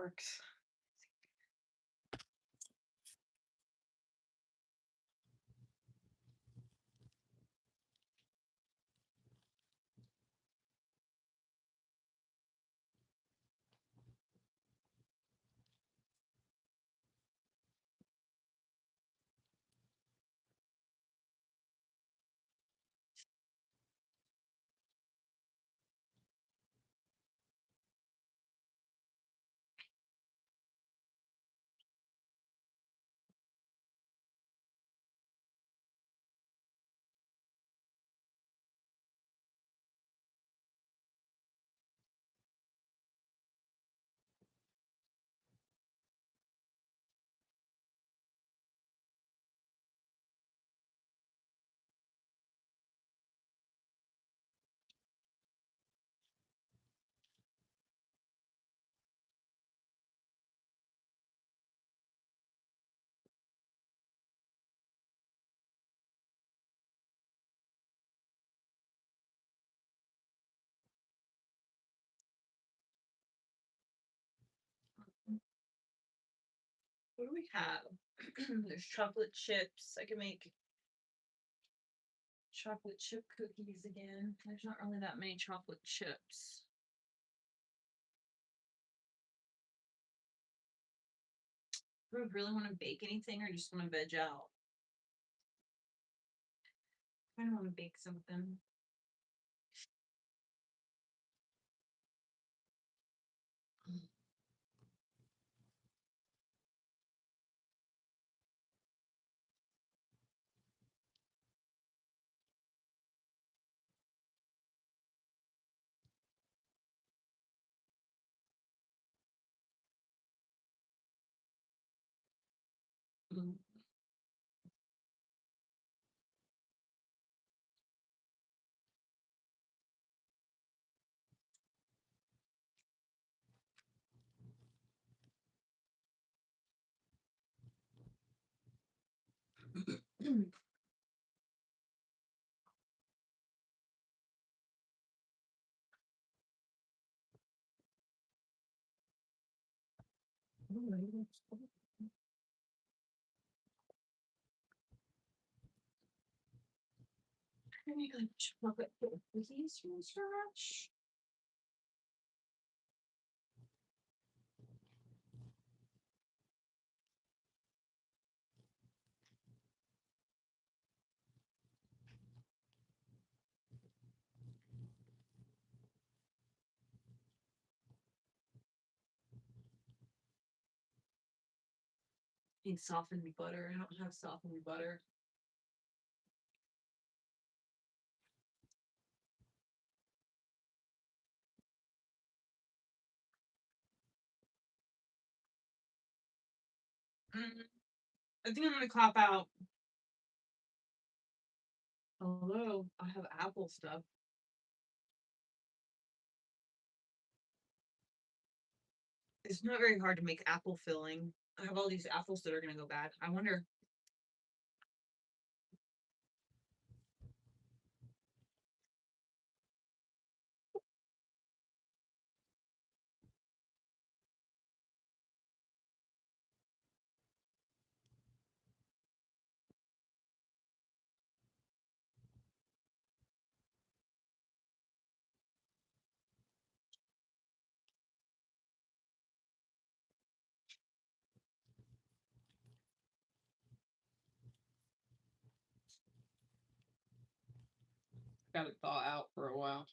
works. What do we have? There's chocolate chips. I can make chocolate chip cookies again. There's not really that many chocolate chips. Do I really want to bake anything or just want to veg out? I kind of want to bake something. Mm. I make like chocolate chip cookies from scratch. Need softened butter. I don't have softened butter. I think I'm gonna cop out. Although I have apple stuff. It's not very hard to make apple filling. I have all these apples that are gonna go bad. I wonder. Got it thaw out for a while.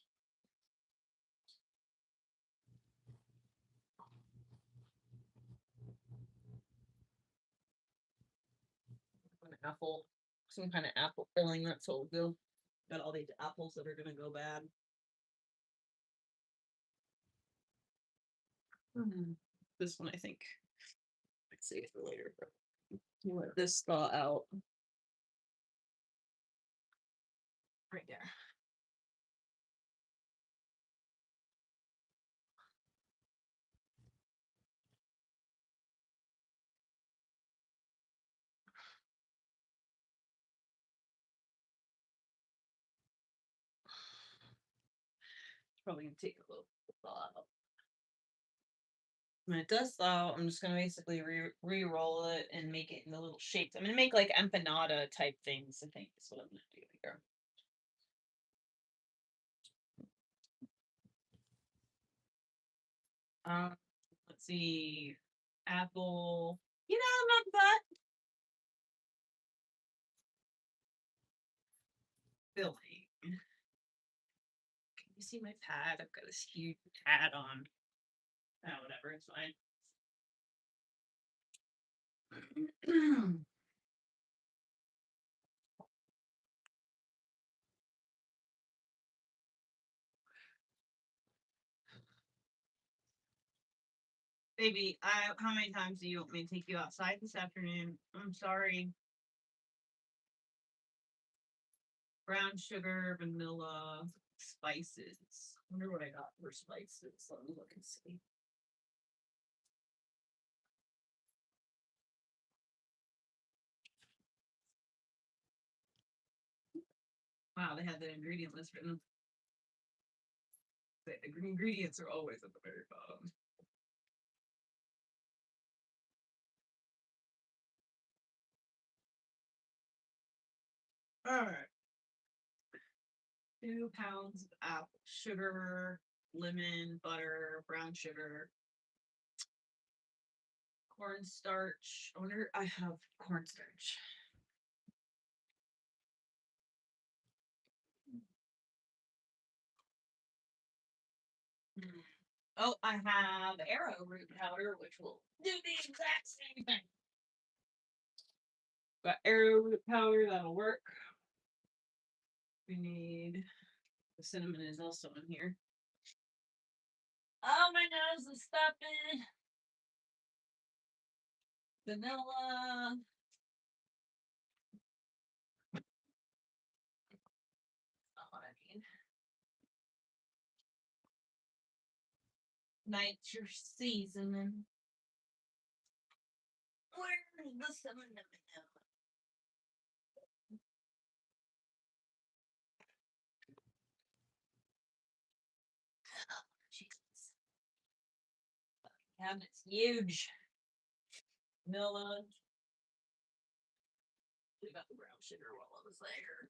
An apple, some kind of apple filling. That's what we'll do. Got all these apples that are gonna go bad. This one, I think. I'd save for later. Let this thaw out. Right there. Probably gonna take a little thaw out. When it does thaw, I'm just gonna basically re-roll it and make it into little shapes. I'm gonna make like empanada type things, I think is what I'm gonna do here. Let's see. Apple. You know, not that filling. Can you see my pad? I've got this huge pad on. Oh, whatever, it's fine. Baby, how many times do you want me to take you outside this afternoon? I'm sorry. Brown sugar, vanilla, spices. I wonder what I got for spices. Let me look and see. Wow, they had the ingredient list written. The ingredients are always at the very bottom. All right. 2 pounds of apple sugar, lemon, butter, brown sugar, cornstarch. I wonder I have cornstarch. Oh, I have arrowroot powder, which will do the exact same thing. Got arrowroot powder, that'll work. We need the cinnamon is also in here. Oh, my nose is stuffing. Vanilla. Not what I mean. Nitro seasoning. Where's the cinnamon? Jesus. Cabinet's huge. Vanilla. We got the brown sugar while I was there.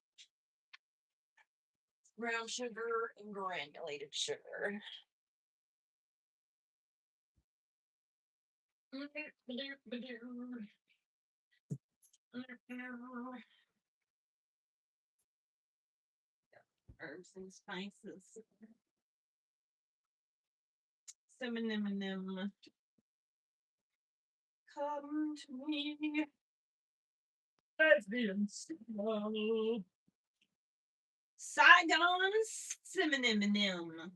Brown sugar and granulated sugar. Herbs and spices. Cinnamon. Come to me. Saigon cinnamon.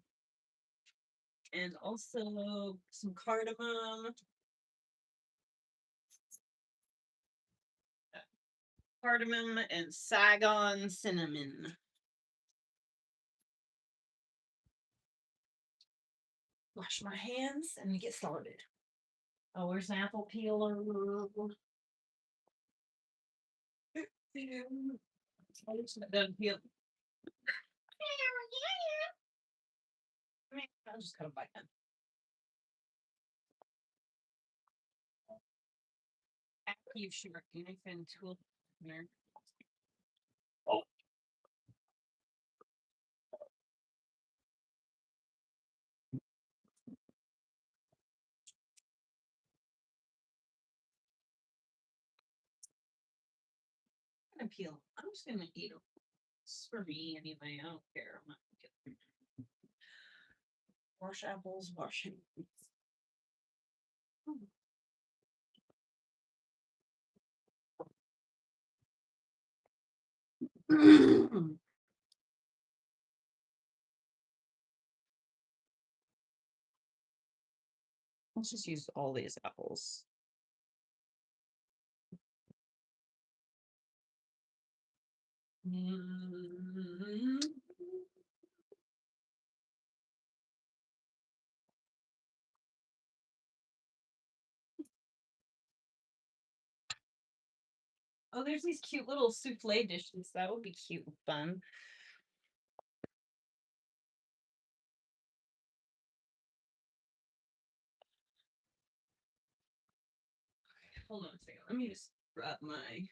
And also some cardamom. Cardamom and Saigon cinnamon. Wash my hands and get started. Oh, where's an apple peeler? Done peel. I'll just cut them by hand. Active sugar, anything tool there. Oh. I'm gonna peel. I'm just gonna eat them. It's for me anyway. I don't care. I'm not gonna wash apples, wash hands. Let's just use all these apples. Oh, there's these cute little souffle dishes. That would be cute and fun. Hold on a second. Let me just grab my.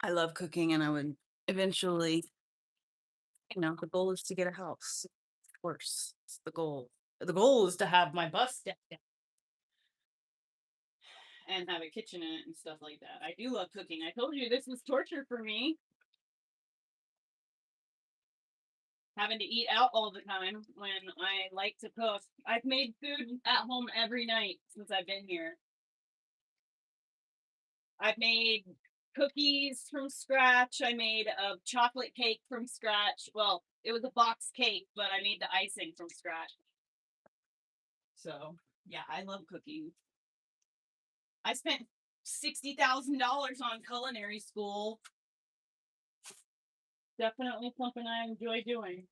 I love cooking, and I would eventually, the goal is to get a house. Of course, it's the goal. The goal is to have my bus decked out and have a kitchen in it and stuff like that. I do love cooking. I told you this was torture for me, having to eat out all the time when I like to cook. I've made food at home every night since I've been here. I've made cookies from scratch. I made a chocolate cake from scratch. Well, it was a box cake, but I made the icing from scratch. So, yeah, I love cooking. I spent $60,000 on culinary school. Definitely something I enjoy doing.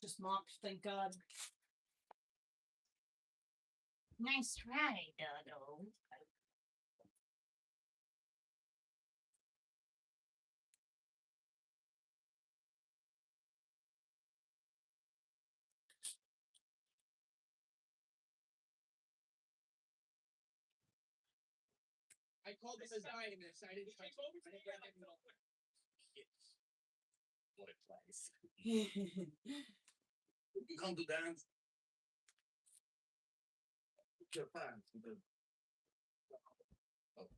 Just mopped, thank God. Nice try, Dodo. I called him a Zionist. I didn't get him all. What a place. You come to dance. Your pants. Oh.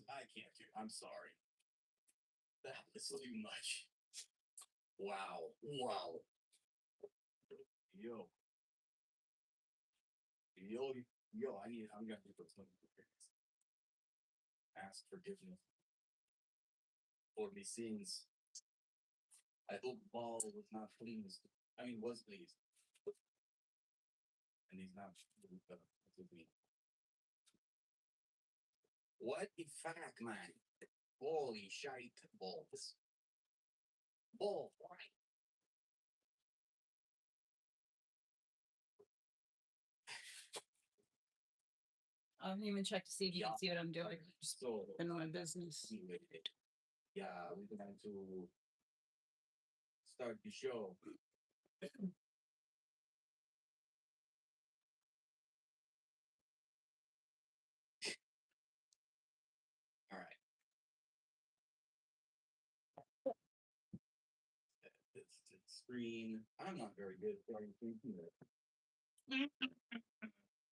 I can't do. I'm sorry. That was too much. Wow. Wow. Yo. I'm gonna do this one. Ask forgiveness for my sins. I hope Paul was not pleased. Was pleased. And he's not with me. What the fuck, man? Holy shite balls. Ball, right? I don't even check to see if you Yeah. can see what I'm doing. Just So in my business. yeah, we're going to start the show. All right. It's screen. I'm not very good at starting things either.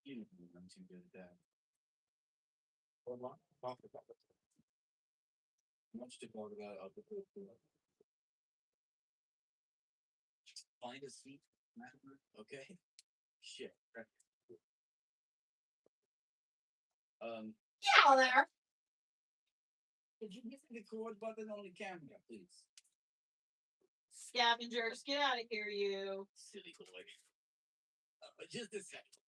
You know, I'm too good at that. Well, what? Talk about it. Much to talk about. I'll get to it. Find a seat. Okay. Shit. Yeah, there. Could you hit the record button on the camera, please? Scavengers, get out of here, you. Silly boy. Just a second.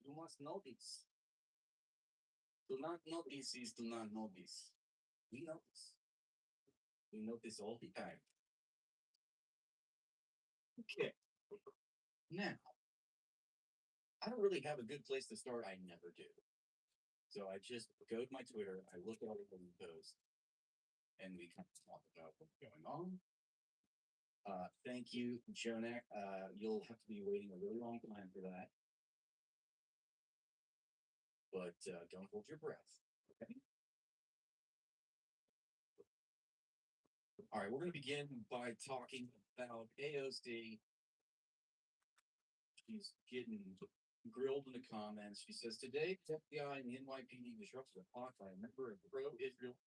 You must know this. Do not know this is do not know this. We know this. We know this all the time. Okay. Now, I don't really have a good place to start. I never do. So I just go to my Twitter, I look at all the posts, and we kind of talk about what's going on. Thank you, Jonak. You'll have to be waiting a really long time for that. But don't hold your breath. Okay. All right, we're going to begin by talking about AOC. She's getting grilled in the comments. She says, today, the FBI and the NYPD disrupted a plot by a member of the pro-Israel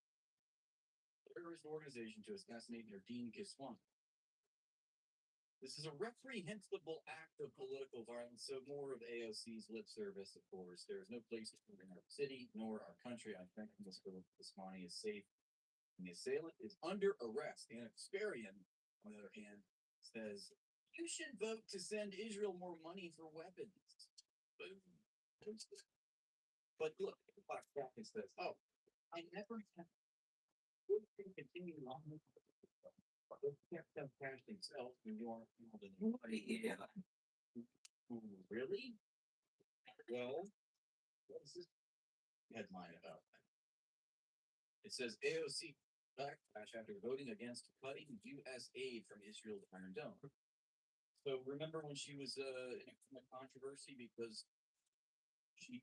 terrorist organization to assassinate Nardine Giswan. This is a reprehensible act of political violence, so more of AOC's lip service, of course. There is no place in our city nor our country. I think Ms. Giswani is safe. And the assailant is under arrest. Anna Kasparian, on the other hand, says, you should vote to send Israel more money for weapons. But look, the Black Jacket says, oh, I never continue on. Kept them cash themselves when you are yeah. Really? Well, what's this headline about that? It says AOC backlash after voting against cutting U.S. aid from Israel's Iron Dome. So remember when she was in a controversy because she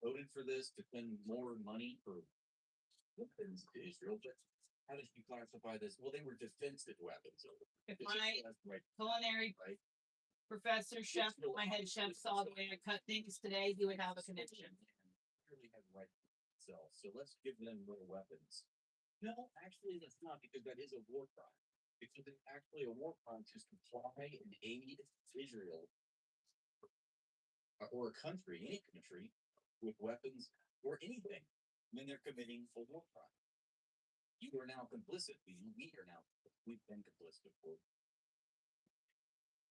voted for this to spend more money for weapons to Israel, but how did you classify this? Well, they were defensive weapons. If my culinary professor, chef, my head chef saw the way I cut things today, he would have a connection. Clearly have right itself. So let's give them more weapons. No, actually, that's not, because that is a war crime. Because it's actually a war crime to supply and aid Israel or a country, any country, with weapons or anything when they're committing a war crime. You are now complicit. We are now. We've been complicit before.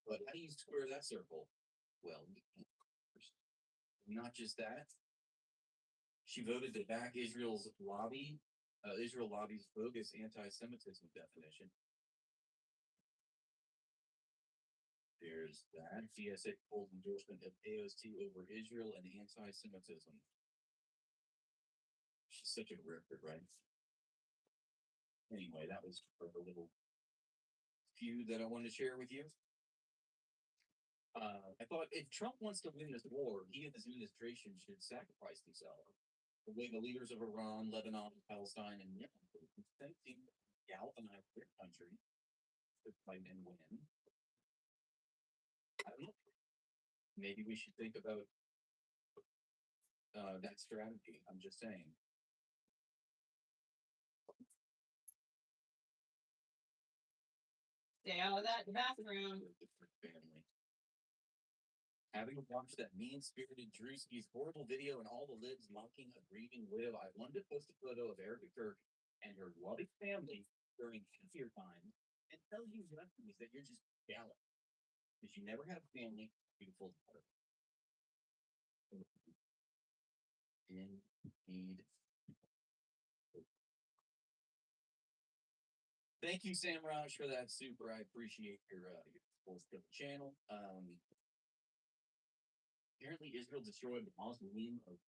But how do you square that circle? Well, not just that. She voted to back Israel's lobby. Israel lobby's bogus anti-Semitism definition. There's that. GSA pulled endorsement of AOC over Israel and anti-Semitism. She's such a ripper, right? Anyway, that was a little feud that I wanted to share with you. I thought if Trump wants to win this war, he and his administration should sacrifice themselves. The way the leaders of Iran, Lebanon, Palestine, and Yemen galvanize their country to fight and win. I don't know. Maybe we should think about that strategy. I'm just saying. Stay out of that bathroom. Family. Having watched that mean-spirited Drewski's horrible video and all the lids mocking a grieving widow, I wanted to post a photo of Erica Kirk and her loving family during happier times and tell you Russians that you're just jealous because you never had a family beautiful daughter. Indeed. Thank you, Sam Raj, for that super. I appreciate your support for the channel. Apparently, Israel destroyed the mausoleum of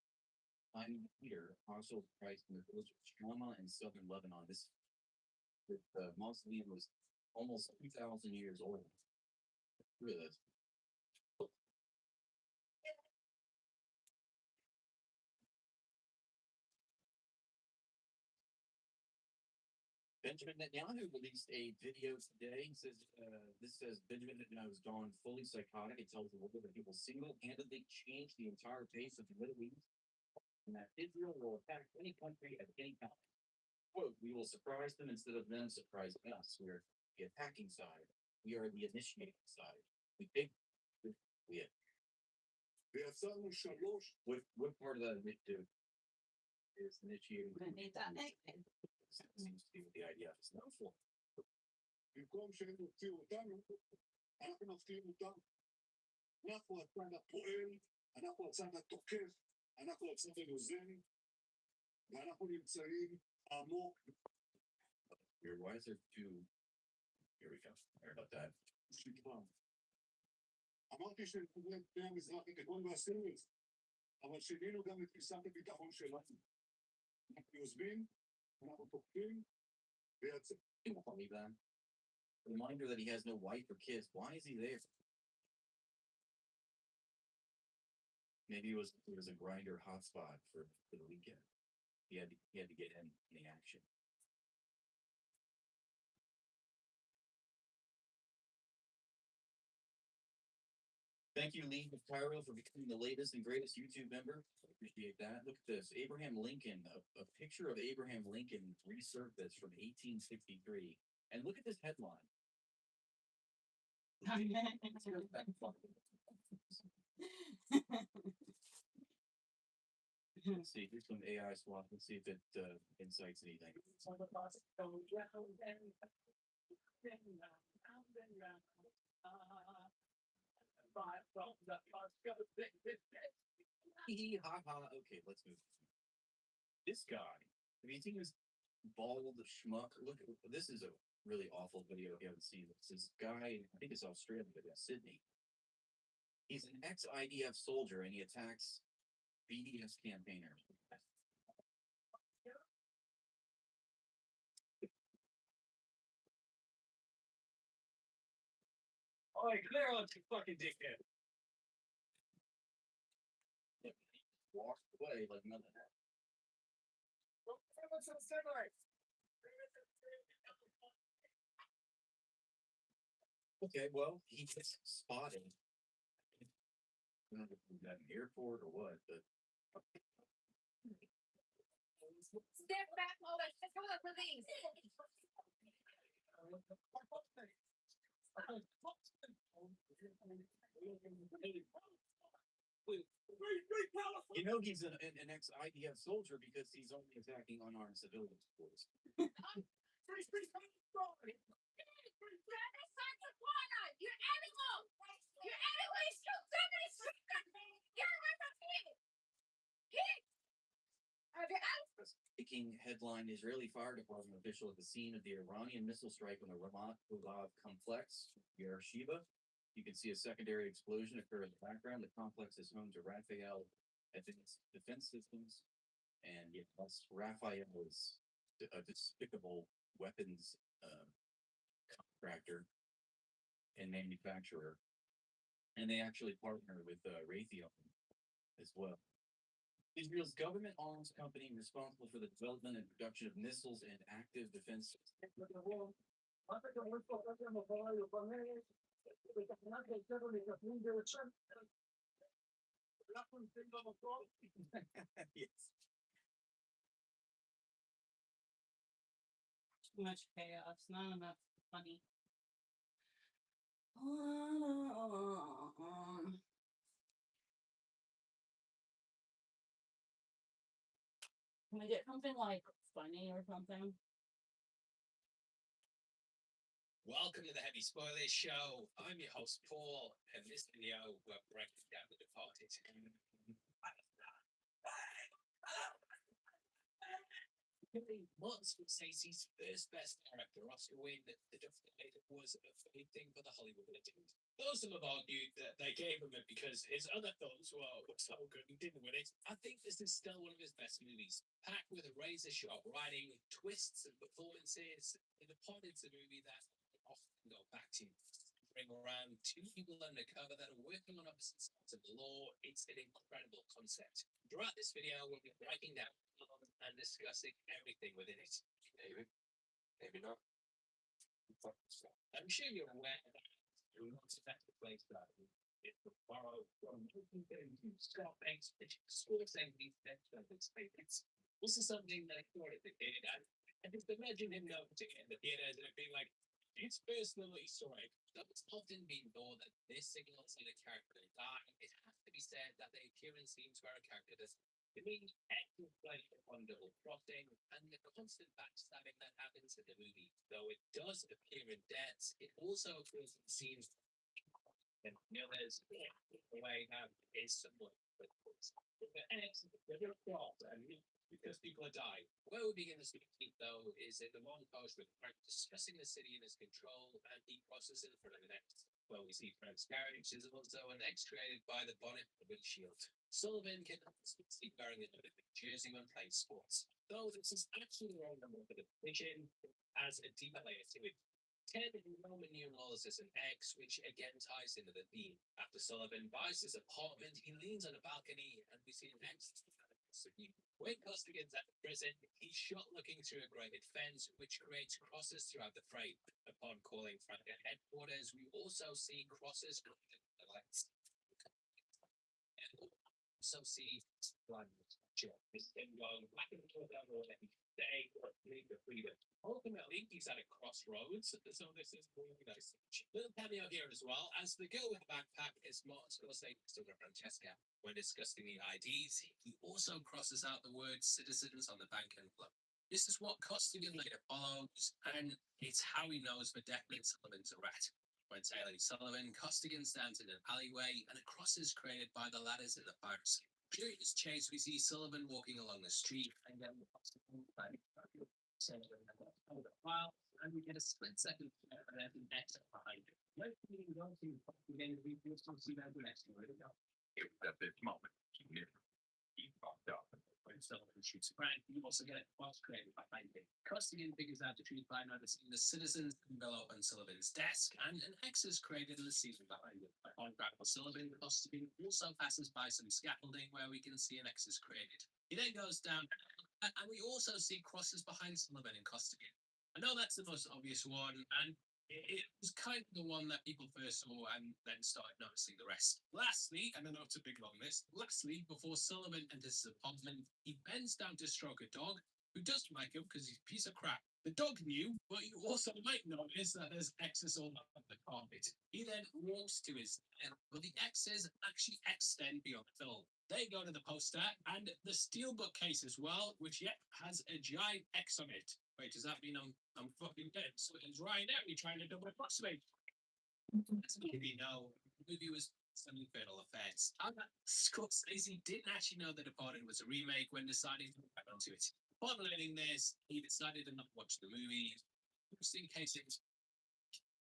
Simon Peter, Apostle of Christ in the village of Shama in southern Lebanon. The mausoleum was almost 2,000 years old. Really, Benjamin Netanyahu released a video today. This says Benjamin Netanyahu has gone fully psychotic. It tells the world that he will single-handedly change the entire face of the Middle East and that Israel will attack any country at any time. Quote, we will surprise them instead of them surprising us. We're the attacking side. We are the initiating side. We think we what part of that do is initiating? Seems to be what the IDF is known for. במקום שהם יוציאו אותנו, אנחנו מפתיעים אותם. אנחנו הצד הפועל, אנחנו הצד התוקף, אנחנו הצד היוזם, ואנחנו נמצאים עמוק. Your wires are too. Here we go. Sorry about that. אמרתי שנקודם פני המזרח התיכון ועשינו את זה, אבל שינינו גם את תפיסת הביטחון שלנו. אנחנו יוזמים, אנחנו תוקפים, ויצא. People call me that. Reminder that he has no wife or kids. Why is he there? Maybe it was a grinder hotspot for the weekend. He had to get in the action. Thank you, Lee of Cairo, for becoming the latest and greatest YouTube member. I appreciate that. Look at this. Abraham Lincoln, a picture of Abraham Lincoln resurfaced from 1863. And look at this headline. Let's see, here's some AI swap. Let's see if it incites anything. Okay, let's move. This guy, have you seen this bald schmuck? Look, this is a really awful video if you haven't seen this. This guy, I think it's Australia, Sydney. He's an ex-IDF soldier and he attacks BDS campaigners. Oh, clear on you fucking dickhead. Walked away like none of that. Okay, well, he gets spotted. I don't know if he's at an airport or what, but. Step back, let's go up for these. You know he's an ex-IDF soldier because he's only attacking unarmed civilians, of course. You're animal! You're animal! Shoot somebody! Get away from me! Speaking headline, Israeli fire department official at the scene of the Iranian missile strike on the Ramat Ulav complex, Beersheba. You can see a secondary explosion occur in the background. The complex is home to Rafael defense systems. And yes, Rafael is a despicable weapons contractor and manufacturer. And they actually partner with Raytheon as well. Israel's government arms company responsible for the development and production of missiles and active defense systems. Yes. Too much chaos, not enough money. Can we get something like funny or something? Welcome to the Heavy Spoilers Show. I'm your host, Paul, and this video we're breaking down The Departed. Martin Scorsese's first Best Director Oscar win, The Defiant, was a big thing for the Hollywood legend. Those who have argued that they gave him it because his other films were so good and didn't win it, I think this is still one of his best movies, packed with razor sharp writing, twists and performances. The plot is a movie that I often go back to. Bring around two people undercover that are working on opposite sides of the law. It's an incredible concept. Throughout this video, we'll be breaking down and discussing everything within it. Maybe. Maybe not. I'm sure you're aware that lots of effective place that it will borrow from Scott Banks, which scores and these statements. This is something that I thought at the kid. I just imagine him going to in the theaters and it being like, it's personal Easter egg. Though it's often been known that this signals that a character will die, it has to be said that the appearance scenes where a character does it means excellent pleasure on double crossing and the constant backstabbing that happens in the movie. Though it does appear in deaths, it also occurs in scenes and there's the way how it is somewhat because people are dying. Where we begin this meeting, though, is in the montage with Frank discussing the city in his control, and he crosses in front of an X. Well, we see Frank's garage is also an X created by the bonnet and windshield. Sullivan can see wearing a jersey when playing sports. Though this is actually wrong number for the vision as a deeper layer to it. Ted Roman numerals is an X, which again ties into the theme. After Sullivan buys his apartment, he leans on a balcony and we see an X. When Costigan's at the prison, he's shot looking through a graded fence, which creates crosses throughout the frame. Upon calling Frank at headquarters, we also see crosses connected to the lights. And also see this thing going back and forth down the way, day or leave the freedom. Ultimately, he's at a crossroads, so this is really nice. Little cameo here as well, as the girl with the backpack is Martin Scorsese to Francesca. When discussing the IDs, he also crosses out the word citizens on the bank envelope. This is what Costigan later follows, and it's how he knows for definite Sullivan's a rat. When tailing Sullivan, Costigan stands in an alleyway, and a cross is created by the ladders in the fire escape. During this chase, we see Sullivan walking along the street, and then the and we get a split second and then an X behind it. When we go to again, we also see that the next one. At this moment, he fucked up. When Sullivan shoots Frank, you also get a cross created behind him. Costigan figures out the truth by noticing the citizens envelope on Sullivan's desk, and an X is created in the ceiling behind him. On grabbing Sullivan, Costigan also passes by some scaffolding where we can see an X is created. He then goes down, and we also see crosses behind Sullivan and Costigan. I know that's the most obvious one, and it was kind of the one that people first saw and then started noticing the rest. Lastly, and I know it's a big long list, before Sullivan enters his apartment, he bends down to stroke a dog who doesn't like him because he's a piece of crap. The dog knew, but you also might notice that there's X's all over the carpet. He then walks to his but the X's actually extend beyond the film. They go to the poster and the steel bookcase as well, which has a giant X on it. Wait, does that mean I'm fucking dead? So it's right at me trying to double approximate. As maybe no, the movie was suddenly fatal offense. Scorsese didn't actually know The Departed was a remake when deciding to go back onto it. Upon learning this, he decided to not watch the movie, just in case it was.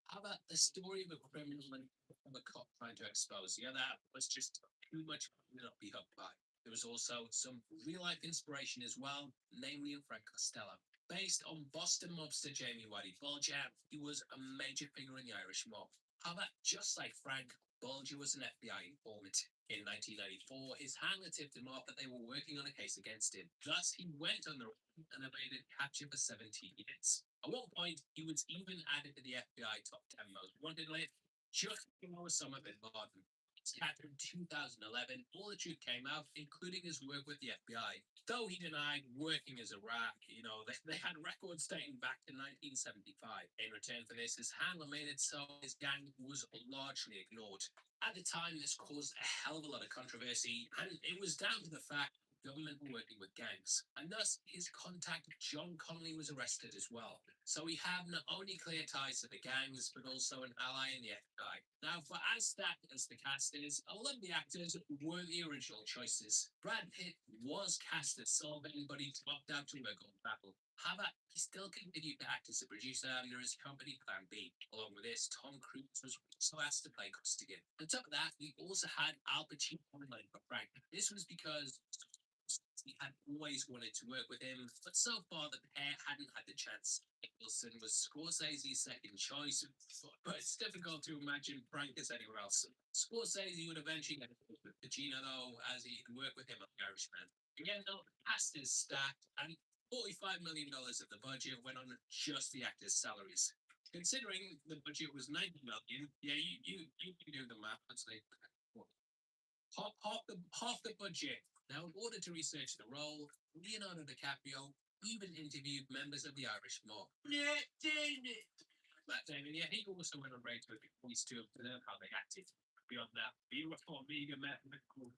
How about the story of a criminal and of a cop trying to expose the other was just too much to not be hooked by. There was also some real life inspiration as well, namely in Frank Costello. Based on Boston mobster Jamie Whitey Bulger, he was a major figure in the Irish mob. However, just like Frank, Bulger was an FBI informant. In 1994, his handler tipped him off that they were working on a case against him. Thus, he went on the run and evaded capture for 17 years. At one point, he was even added to the FBI top 10 most wanted list, just before Osama bin Laden. Captured in 2011, all the truth came out, including his work with the FBI. Though he denied working as a rat, they had records dating back to 1975. In return for this, his handler made it so his gang was largely ignored. At the time, this caused a hell of a lot of controversy, and it was down to the fact government were working with gangs, and thus his contact John Connolly was arrested as well. So we have not only clear ties to the gangs, but also an ally in the FBI. Now, for as stacked as the cast is, a lot of the actors weren't the original choices. Brad Pitt was cast as Sullivan, but he dropped out to work on Battle. However, he still continued to act as a producer under his company Plan B. Along with this, Tom Cruise was also asked to play Costigan. On top of that, we also had Al Pacino playing for Frank. This was because he had always wanted to work with him, but so far the pair hadn't had the chance. Nicholson was Scorsese's second choice, but it's difficult to imagine Frank as anywhere else. Scorsese would eventually get with Pacino, though, as he could work with him on The Irishman. Again, though, the cast is stacked, and $45 million of the budget went on just the actors' salaries. Considering the budget was $90 million, yeah, you can do the math. That's like half the budget. Now, in order to research the role, Leonardo DiCaprio even interviewed members of the Irish mob. Matt Damon, yeah, he also went on radio with the police to observe how they acted. Beyond that, he reformed Mega met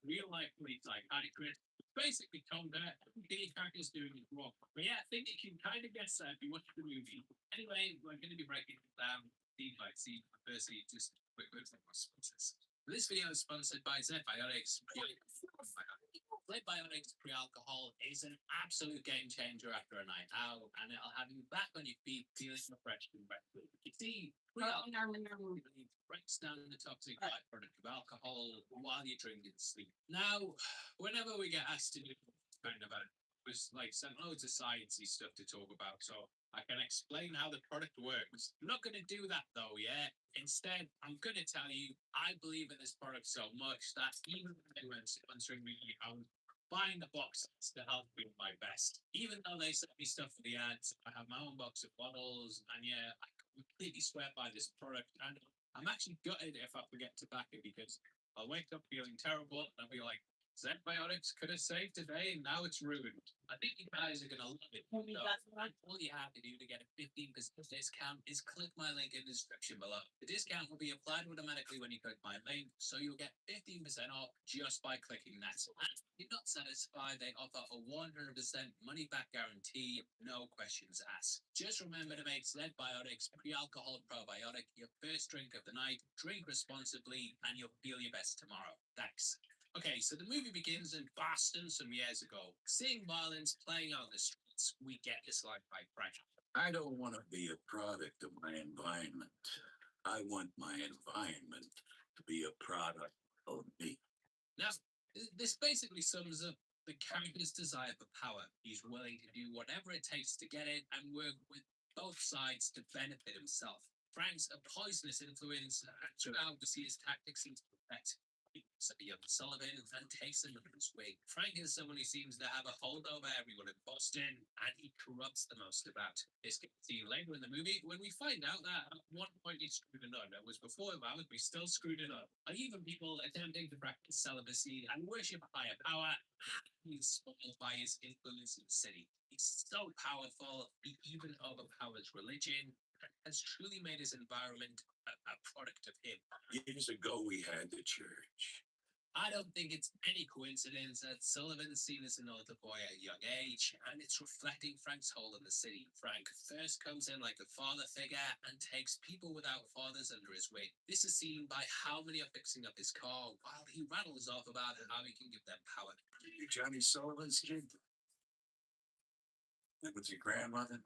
real life police psychiatrist. Basically told her the character's doing it wrong. But yeah, I think you can kind of guess that if you watch the movie. Anyway, we're going to be breaking it down scene by scene. Firstly, just quick words like my sponsors. This video is sponsored by Zbiotics. Zbiotics pre-alcohol is an absolute game changer after a night out, and it'll have you back on your feet feeling refreshed and rested. You see, pre-alcohol breaks down the toxic byproduct of alcohol while you're drinking sleep. Now, whenever we get asked to do kind of a was like sent loads of sciencey stuff to talk about, so I can explain how the product works. I'm not going to do that though, yeah. Instead, I'm going to tell you I believe in this product so much that even when sponsoring me, I'm buying the box to help me with my best. Even though they send me stuff for the ads, I have my own box of bottles, and yeah, I completely swear by this product. And I'm actually gutted if I forget to back it because I'll wake up feeling terrible and I'll be like, Zbiotics could have saved today, and now it's ruined. I think you guys are gonna love it. All you have to do to get a 15% discount is click my link in the description below. The discount will be applied automatically when you click my link, so you'll get 15% off just by clicking that. And if you're not satisfied, they offer a 100% money back guarantee, no questions asked. Just remember to make Zbiotics pre-alcohol probiotic your first drink of the night. Drink responsibly, and you'll feel your best tomorrow. Thanks. Okay, so the movie begins in Boston some years ago. Seeing violence playing out in the streets, we get disliked by Frank. I don't want to be a product of my environment. I want my environment to be a product of me. Now, this basically sums up the character's desire for power. He's willing to do whatever it takes to get it and work with both sides to benefit himself. Frank's a poisonous influence throughout to see his tactics into effect. So young Sullivan and takes him under his wing. Frank is someone who seems to have a hold over everyone in Boston, and he corrupts the most about. This can be seen later in the movie when we find out that at one point he screwed it on. It was before violence, we still screwed it up. And even people attempting to practice celibacy and worship a higher power, he's spoiled by his influence in the city. He's so powerful, he even overpowers religion, has truly made his environment a product of him. Years ago, we had the church. I don't think it's any coincidence that Sullivan's seen as an altar boy at a young age, and it's reflecting Frank's hold in the city. Frank first comes in like a father figure and takes people without fathers under his wing. This is seen by how many are fixing up his car while he rattles off about how he can give them power. You Johnny Sullivan's kid? That was your grandmother?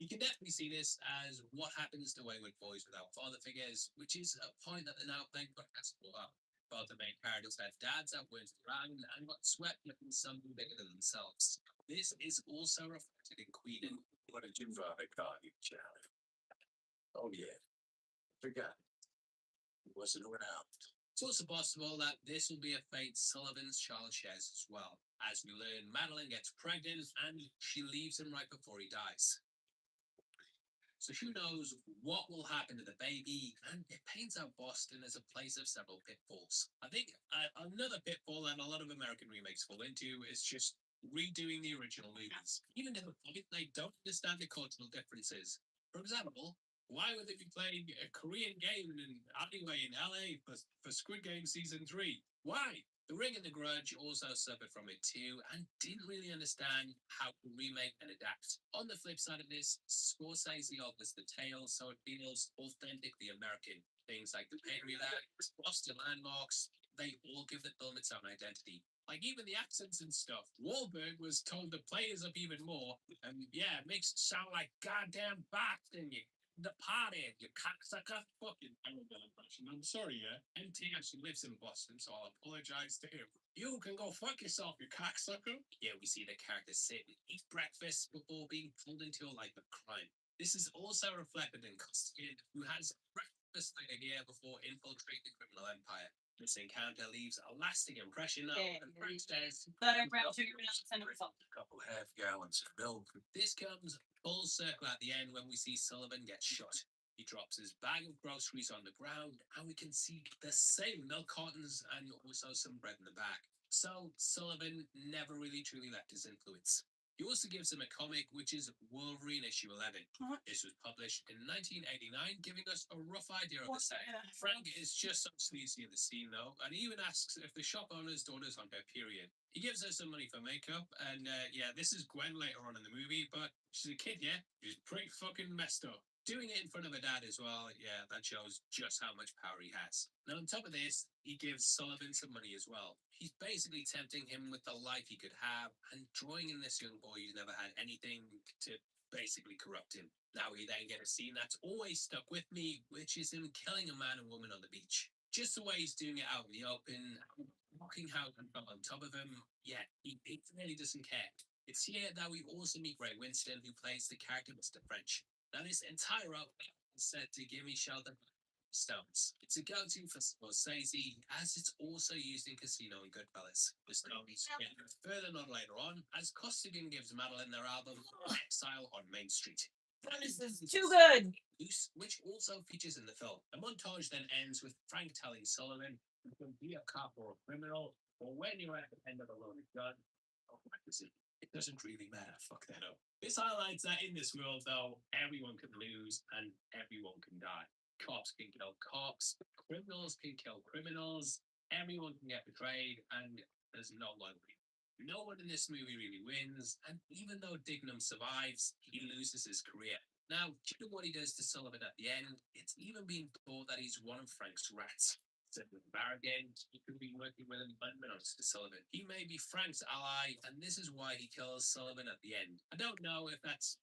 You can definitely see this as what happens to wayward boys without father figures, which is a point that the now playing podcast brought up. Both the main characters had dads that weren't around and got swept up in something bigger than themselves. This is also reflected in Queen. What did your father call you, Charlie? Oh, yeah. Forgot. He wasn't around. It's also possible that this will be a fate Sullivan's child shares as well. As we learn, Madeline gets pregnant and she leaves him right before he dies. So who knows what will happen to the baby, and it paints out Boston as a place of several pitfalls. I think another pitfall that a lot of American remakes fall into is just redoing the original movies, even to the point they don't understand the cultural differences. For example, why would they be playing a Korean game in an alleyway in LA for Squid Game Season 3? Why? The Ring and the Grudge also suffered from it too and didn't really understand how to remake and adapt. On the flip side of this, Scorsese alters the tale so it feels authentically American. Things like the Patriot Act, Boston landmarks, they all give the film its own identity. Like even the accents and stuff. Wahlberg was told to play us up even more, and yeah, it makes it sound like goddamn Boston, you the party, you cocksucker. Fucking terrible impression. I'm sorry, yeah. MT actually lives in Boston, so I'll apologize to him. You can go fuck yourself, you cocksucker. Yeah, we see the character sit and eat breakfast before being pulled into a life of crime. This is also reflected in Costigan, who has breakfast like a year before infiltrating the criminal empire. This encounter leaves a lasting impression though, Yeah, and Frank says, butter, brown sugar, and salt. A couple half gallons of milk. this comes full circle at the end when we see Sullivan get shot. He drops his bag of groceries on the ground, and we can see the same milk cartons and also some bread in the back. So Sullivan never really truly left his influence. He also gives him a comic, which is Wolverine issue 11. This was published in 1989, giving us a rough idea of the setting. Frank is just so sleazy in the scene, though, and he even asks if the shop owner's daughter's on her period. He gives her some money for makeup, and yeah, this is Gwen later on in the movie, but she's a kid, yeah? She's pretty fucking messed up. Doing it in front of her dad as well, yeah, that shows just how much power he has. Now, on top of this, he gives Sullivan some money as well. He's basically tempting him with the life he could have and drawing in this young boy who's never had anything to basically corrupt him. Now we then get a scene that's always stuck with me, which is him killing a man and woman on the beach. Just the way he's doing it out in the open, knocking out and from on top of him, yeah, he really doesn't care. It's here that we also meet Ray Winston, who plays the character Mr. French. Now, this entire outfit is said to give me shelter stones. It's a go-to for Scorsese, as it's also used in Casino and Goodfellas. The stones get further on later on, as Costigan gives Madeline their album Exile on Main Street. This is too good. Which also features in the film. The montage then ends with Frank telling Sullivan, you can be a cop or a criminal, or when you're at the end of a loaded gun, or practicing. It doesn't really matter. Fuck that up. This highlights that in this world, though, everyone can lose and everyone can die. Cops can kill cops, criminals can kill criminals, everyone can get betrayed, and there's no one winning. No one in this movie really wins, and even though Dignam survives, he loses his career. Now, due to what he does to Sullivan at the end, it's even been thought that he's one of Frank's rats. Said with Barragent, he could be working with him unbeknownst to Sullivan. He may be Frank's ally, and this is why he kills Sullivan at the end. I don't know if that's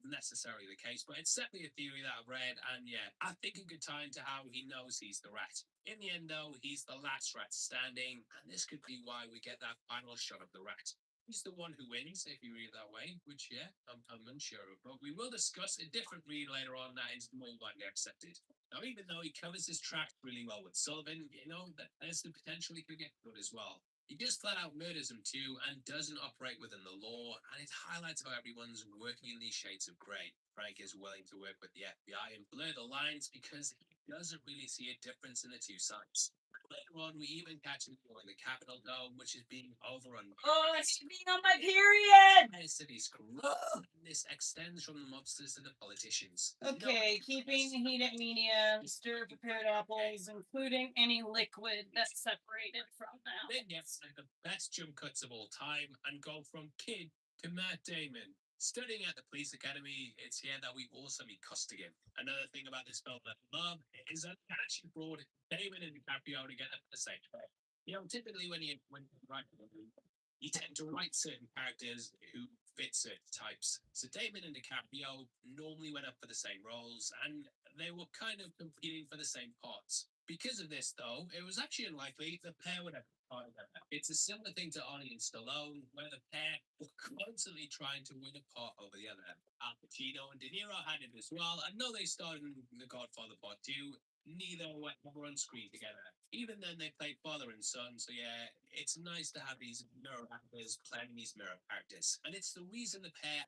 necessarily the case, but it's definitely a theory that I've read, and yeah, I think a good time to how he knows he's the rat. In the end, though, he's the last rat standing, and this could be why we get that final shot of the rat. He's the one who wins, if you read it that way, which, yeah, I'm unsure of. But we will discuss a different read later on that is more widely accepted. Now, even though he covers his tracks really well with Sullivan, you know, there's the potential he could get good as well. He just flat out murders him too and doesn't operate within the law, and it highlights how everyone's working in these shades of grey. Frank is willing to work with the FBI and blur the lines because he doesn't really see a difference in the two sides. Later on, we even catch him in the Capitol Dome, which is being overrun. Oh, I hate being on my period. The city's corrupt. This extends from the mobsters to the politicians. Okay, keeping the heat at medium, stir prepared apples, including any liquid that's separated from them. Then gets like the best jump cuts of all time and go from kid to Matt Damon. Studying at the police academy, it's here that we also meet Costigan. Another thing about this film that I love is that it actually brought Damon and DiCaprio together at the same time. You know, typically when you write a movie, you tend to write certain characters who fit certain types. So Damon and DiCaprio normally went up for the same roles, and they were kind of competing for the same parts. Because of this, though, it was actually unlikely the pair would ever part together. It's a similar thing to Arnie and Stallone, where the pair were constantly trying to win a part over the other. Al Pacino and De Niro had it as well, and though they starred in The Godfather Part 2, neither were ever on screen together. Even then, they played father and son, so yeah, it's nice to have these mirror actors playing these mirror characters. And it's the reason the pair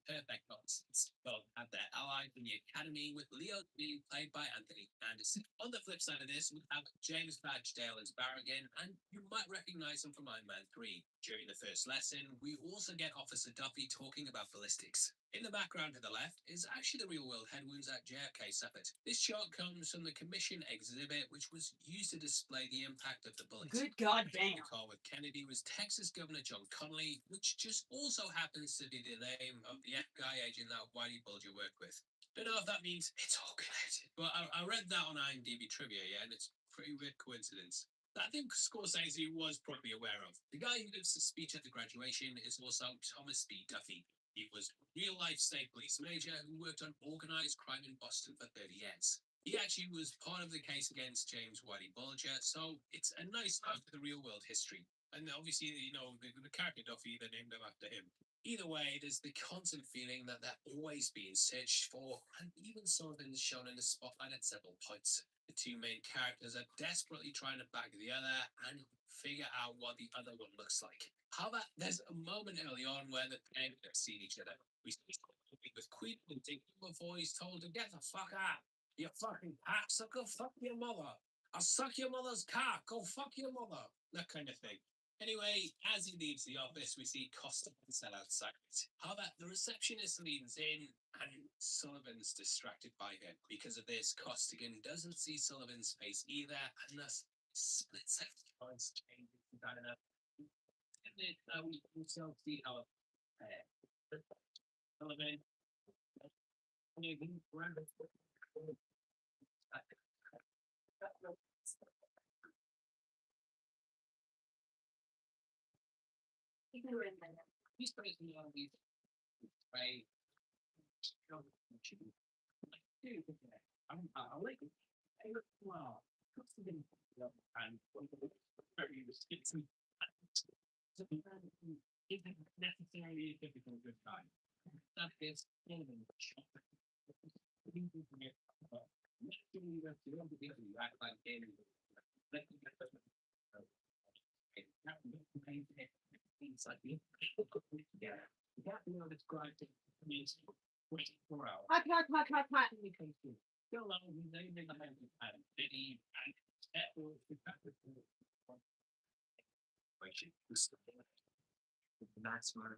perfect opposites. Both had their allies in the academy, with Leo being played by Anthony Anderson. On the flip side of this, we have James Badgedale as Barrigan, and you might recognize him from Iron Man 3. During the first lesson, we also get Officer Duffy talking about ballistics. In the background to the left is actually the real-world head wounds that JFK suffered. This shot comes from the commission exhibit, which was used to display the impact of the bullet. Good God In damn. the car with Kennedy was Texas Governor John Connolly, which just also happens to be the name of the FBI agent that Whitey Bulger worked with. Don't know if that means it's all connected, but I read that on IMDb trivia, yeah, and it's a pretty weird coincidence that I think Scorsese was probably aware of. The guy who gives the speech at the graduation is also Thomas B. Duffy. He was a real-life state police major who worked on organized crime in Boston for 30 years. He actually was part of the case against James Whitey Bulger, so it's a nice look at the real-world history. And obviously, you know, the character Duffy, they named him after him. Either way, there's the constant feeling that they're always being searched for, and even Sullivan's shown in the spotlight at several points. The two main characters are desperately trying to bag the other and figure out what the other one looks like. However, there's a moment early on where the pair have seen each other. We see with Queen and Dick before he's told to get the fuck out. You fucking cocksucker, fuck your mother. I'll suck your mother's cock, go fuck your mother. That kind of thing. Anyway, as he leaves the office, we see Costa and Sell outside. However, the receptionist leans in and Sullivan's distracted by him. Because of this, Costigan doesn't see Sullivan's face either, and thus split second points change. And then we also see how Sullivan he's basically on these right. I like it. Wow. And very skitsy. Isn't necessarily a typical good guy. That is That's smart.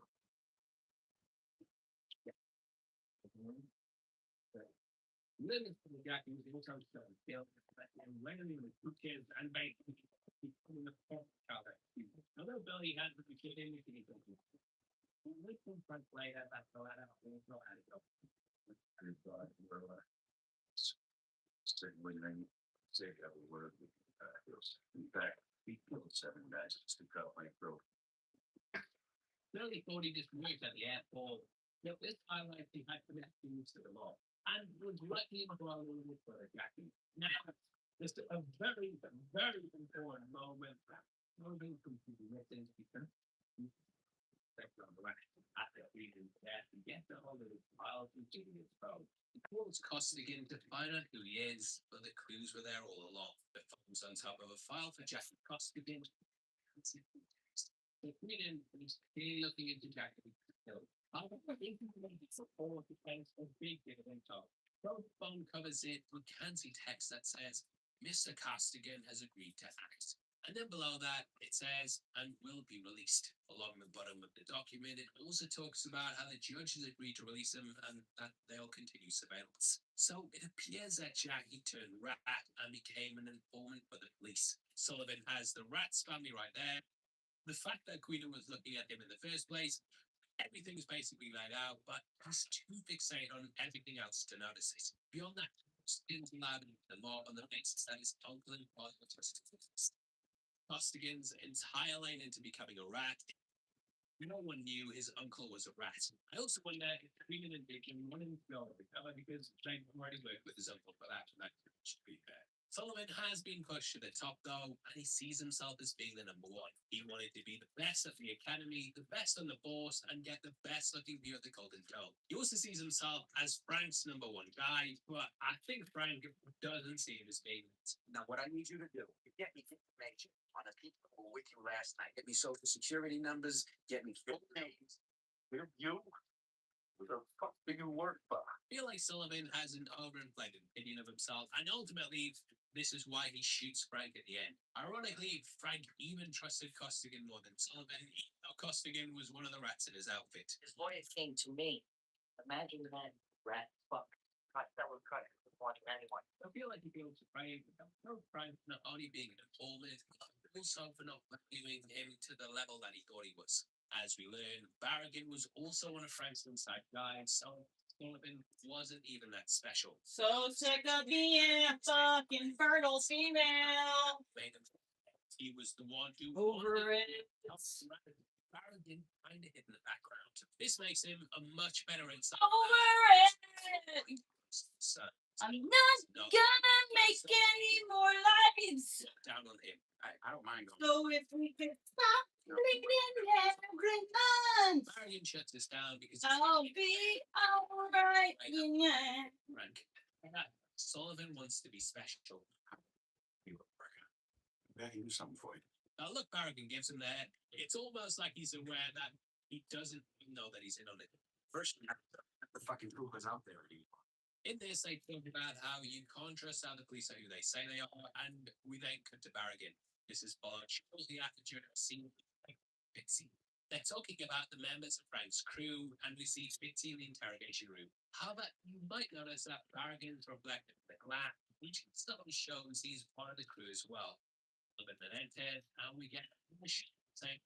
Living from the Jackie was also starting to feel and learning with two kids and basically becoming a child. Although Billy had to be kidding me, he goes, we can translate that so I don't know how to go. Signaling, say every word. In fact, we killed 7 guys just to cut my throat. Billy thought he just worked at the airport. Yet this highlights the hyperconnections to the law. And was lucky enough to with Jackie. Now, there's a very, very important moment that moving from the written because on the right after reading that and get the whole of the files and doing his phone. It was Costigan to find out who he is, but the clues were there all along. The phone's on top of a file for Jackie Costigan. The Queen is clearly looking into Jackie. Support defense of big dividend talk. Both phone covers it, we can see text that says Mr. Costigan has agreed to act. And then below that, it says, and will be released. Along the bottom of the document, it also talks about how the judge has agreed to release him and that they'll continue surveillance. So it appears that Jackie turned rat and became an informant for the police. Sullivan has the rat's family right there. The fact that Queen was looking at him in the first place, everything's basically laid out, but he's too fixated on everything else to notice it. Beyond that, Costigan's allowed the law on the basis that his uncle and father were Costigan's entire lane into becoming a rat. No one knew his uncle was a rat. I also wonder if Queen and Dick wanted to go recover because they already worked with his uncle for that should be fair. Sullivan has been pushed to the top though, and he sees himself as being the number one. He wanted to be the best at the academy, the best on the force, and get the best looking view of the Golden Dome. He also sees himself as Frank's number one guy, but I think Frank doesn't see him as being it. Now, what I need you to do is get me information on the people who were with you last night. Get me social security numbers, get me full names. You bigger work, but I feel like Sullivan has an overinflated opinion of himself, and ultimately, this is why he shoots Frank at the end. Ironically, Frank even trusted Costigan more than Sullivan, even though Costigan was one of the rats in his outfit. His lawyer came to me. Imagine that rat fuck. That would cut it wanting anyone. I feel like he feels Frank, Frank not only being an informant, but also for not valuing him to the level that he thought he was. As we learn, Barragan was also one of Frank's inside guys, so Sullivan wasn't even that special. So sick of being a fucking fertile female. Made him, he was the one who Over wanted it. to help Barragan. Barragan kind of hid in the background. This makes him a much better inside. Over it. So, I'm not gonna make any more lives. down on him. I don't mind going. So if we could stop bleeding every month, Barragan shuts this down because I'll be alright. Yeah. Frank. Sullivan wants to be special. I can do something for you. Now, look, Barragan gives him that. It's almost like he's aware that he doesn't know that he's in on it. First, the fucking proof is out there anymore. In this, they talk about how you can't trust how the police are who they say they are, and we then cut to Barragan. This is followed shortly after during a scene with Bitsy. They're talking about the members of Frank's crew, and we see Bitsy in the interrogation room. However, you might notice that Barragan's reflected in the glass, which still shows he's part of the crew as well. A little bit entered, and we get the same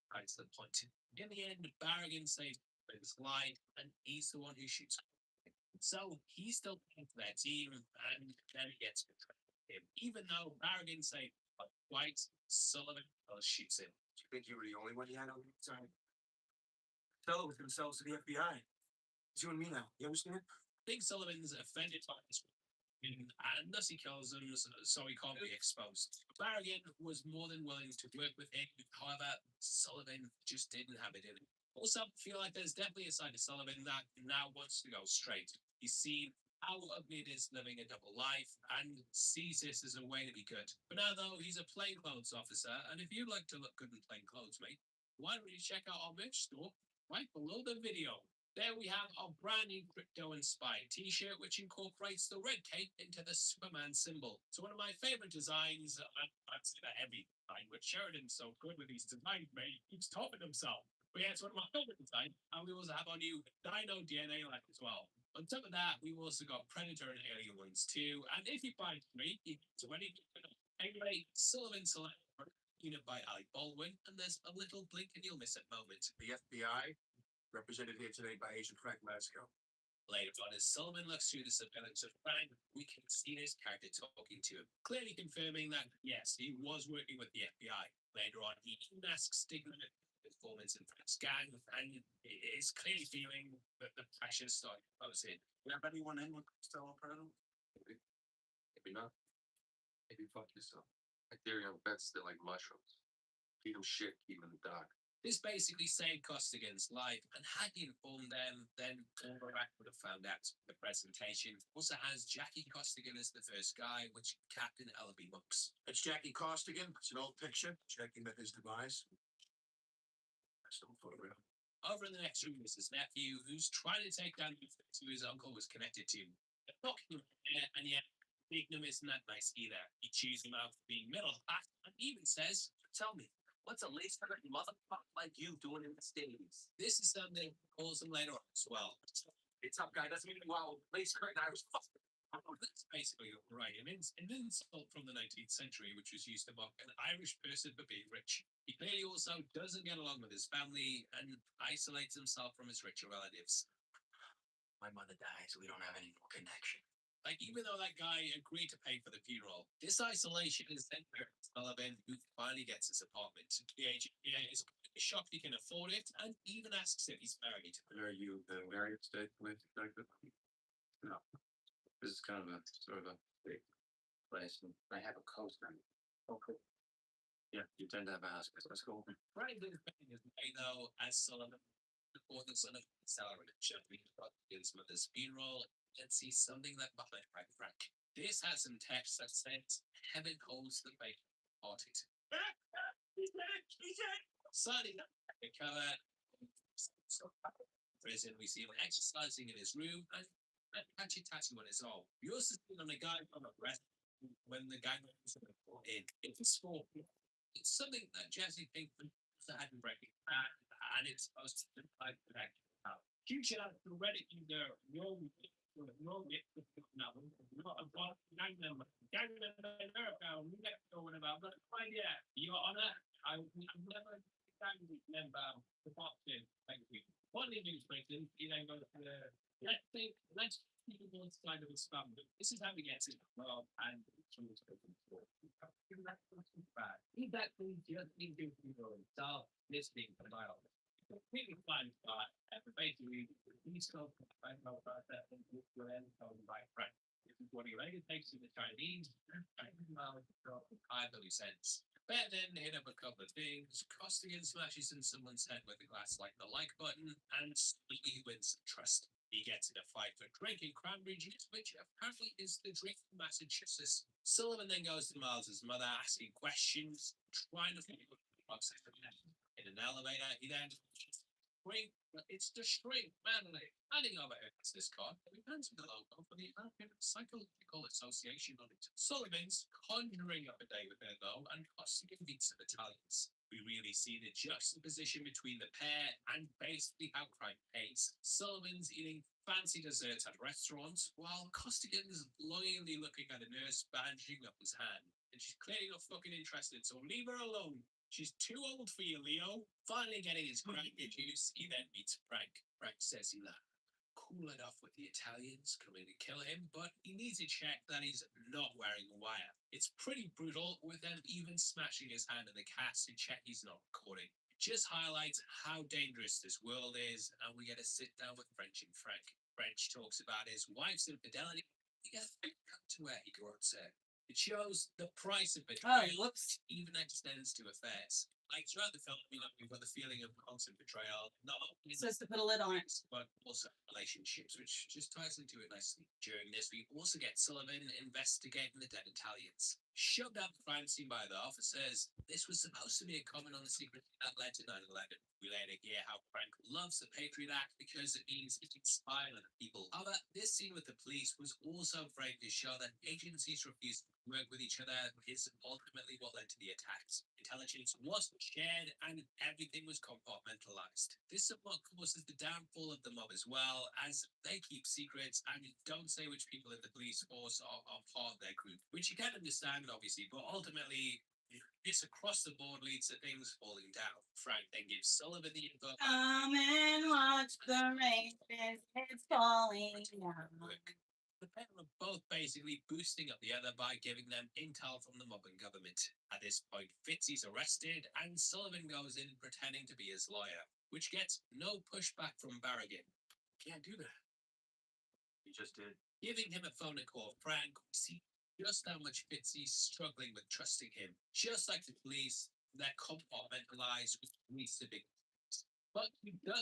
price the point. In the end, Barragan saves his life, and he's the one who shoots. So he's still playing for their team, and then he gets betrayed. Even though Barragan saved twice, Sullivan shoots him. Do you think you were the only one he had on the side? Tell with themselves to the FBI. It's you and me now. You understand? I think Sullivan's offended by this, and thus he kills him, so he can't be exposed. Barragan was more than willing to work with him. However, Sullivan just didn't have it in him. Also, I feel like there's definitely a side of Sullivan that now wants to go straight. He's seen how ugly it is living a double life and sees this as a way to be good. For now, though, he's a plainclothes officer, and if you'd like to look good in plain clothes, mate, why don't you check out our merch store right below the video? There we have our brand new crypto-inspired t-shirt, which incorporates the red cape into the Superman symbol. So one of my favorite designs, I'd say that every design, but Sheridan's so good with these designs, mate, he keeps topping himself. But yeah, it's one of my favorite designs, and we also have our new Dino DNA line as well. On top of that, we've also got Predator and Alien ones too, and if you buy 3, you get 20. Anyway, Sullivan Select, unit by Alec Baldwin, and there's a little blink and you'll miss it moment. The FBI, represented here today by Agent Frank Masco. Later on, as Sullivan looks through the surveillance of Frank, we can see his character talking to him, clearly confirming that, yes, he was working with the FBI. Later on, he asks Stigma performance in Frank's gang, and is clearly feeling that the pressure's starting to close in. You have anyone in with Costello Prado? Maybe not. Maybe fuck yourself. My theory on bets that like mushrooms. Feed them shit, keep them in the dark. This basically saved Costigan's life, and had he informed them, then Overrack would have found out. The presentation also has Jackie Costigan as the first guy, which Captain Ellaby looks. It's Jackie Costigan. It's an old picture. Jackie met his demise. That's no photograph. Over in the next room is his nephew, who's trying to take down who his uncle was connected to. They're knocking him there, and yet Magnum isn't that nice either. He chews him out for being middle class, and even says, Tell me, what's a lace covered motherfucker like you doing in the States? this is something calls him later on as well. It's up, guy. Doesn't mean wow, lace curtain Irish fuck. That's basically right. An insult from the 19th century, which was used to mock an Irish person for being rich. He clearly also doesn't get along with his family and isolates himself from his richer relatives. My mother dies, we don't have any more connection. Like, even though that guy agreed to pay for the funeral, this isolation is then where Sullivan, who finally gets his apartment. The agent is shocked he can afford it, and even asks if he's married. Are you the married state with Jacob? No. This is kind of a sort of a big place, and I have a co-sign. Oh, cool. Yeah, you tend to have assets. That's cool. Franklin's paying his way, though, as Sullivan, the fourth son of the salary, should be brought to his mother's funeral and see something that behind Frank. This has some text that says, "Heaven holds the faith parted." Signing up the cover. prison, we see him exercising in his room and catching tattoo on his arm. We also see on a guy from arrest when the gang members are brought in. It's for it's something that Jesse Pinkman hadn't recognized, and it's supposed to like connect out. You should have read it in there. You're not a boss, gang member, we never know what about, but yeah, Your Honor, I've never gang member the boxing. Thank you. What did you expect? He then goes to the let's keep it one side of his family. This is how he gets it. Well, and bad. He actually just need to solve this being the dialogue. Completely fine, but basically, he's still I know about that and we're in by friend. This is what he later takes to the Chinese. I believe sense. But then hit up a couple of things. Costigan smashes in someone's head with a glass like the like button, and he wins trust. He gets in a fight for drinking cranberry juice, which apparently is the drink in Massachusetts. Sullivan then goes to Miles's mother, asking questions, trying to figure out in an elevator. He then string, it's the string, manly. Handing over this card, we fancy the logo for the American Psychological Association on it. Sullivan's conjuring up a day with her though, and Costigan beats the Italians. We really see the juxtaposition between the pair and basically how crime pays. Sullivan's eating fancy desserts at restaurants, while Costigan's longingly looking at a nurse bandaging up his hand. And she's clearly not fucking interested, so leave her alone. She's too old for you, Leo. Finally getting his cranky juice, he then meets Frank. Frank says he'll cool it off with the Italians coming to kill him, but he needs to check that he's not wearing a wire. It's pretty brutal, with them even smashing his hand in the cast to check he's not recording. It just highlights how dangerous this world is, and we get a sit down with French and Frank. French talks about his wife's infidelity. He gets to where he quotes her. It shows the price of betrayal. whoops. Even extends to affairs. Like throughout the film, we've got the feeling of constant betrayal, not only Says to put a lid on it. but also relationships, which just ties into it nicely. During this, we also get Sullivan investigating the dead Italians. Shoved out the crime scene by the officers, this was supposed to be a comment on the secret that led to 9/11. We later hear how Frank loves the Patriot Act because it means he can spy on other people. However, this scene with the police was also framed to show that agencies refused to work with each other is ultimately what led to the attacks. Intelligence wasn't shared and everything was compartmentalized. This somewhat causes the downfall of the mob as well, as they keep secrets and don't say which people in the police force are part of their group, which you can understand obviously, but ultimately this across the board leads to things falling down. Frank then gives Sullivan the info. Come and watch the rain as it's falling down. The pair are both basically boosting up the other by giving them intel from the mob and government. At this point, Fitzy's arrested and Sullivan goes in pretending to be his lawyer, which gets no pushback from Barragan. Can't do that. He just did. Giving him a phone call, Frank, we see just how much Fitzy's struggling with trusting him. Just like the police, they're compartmentalized with police to big. But he does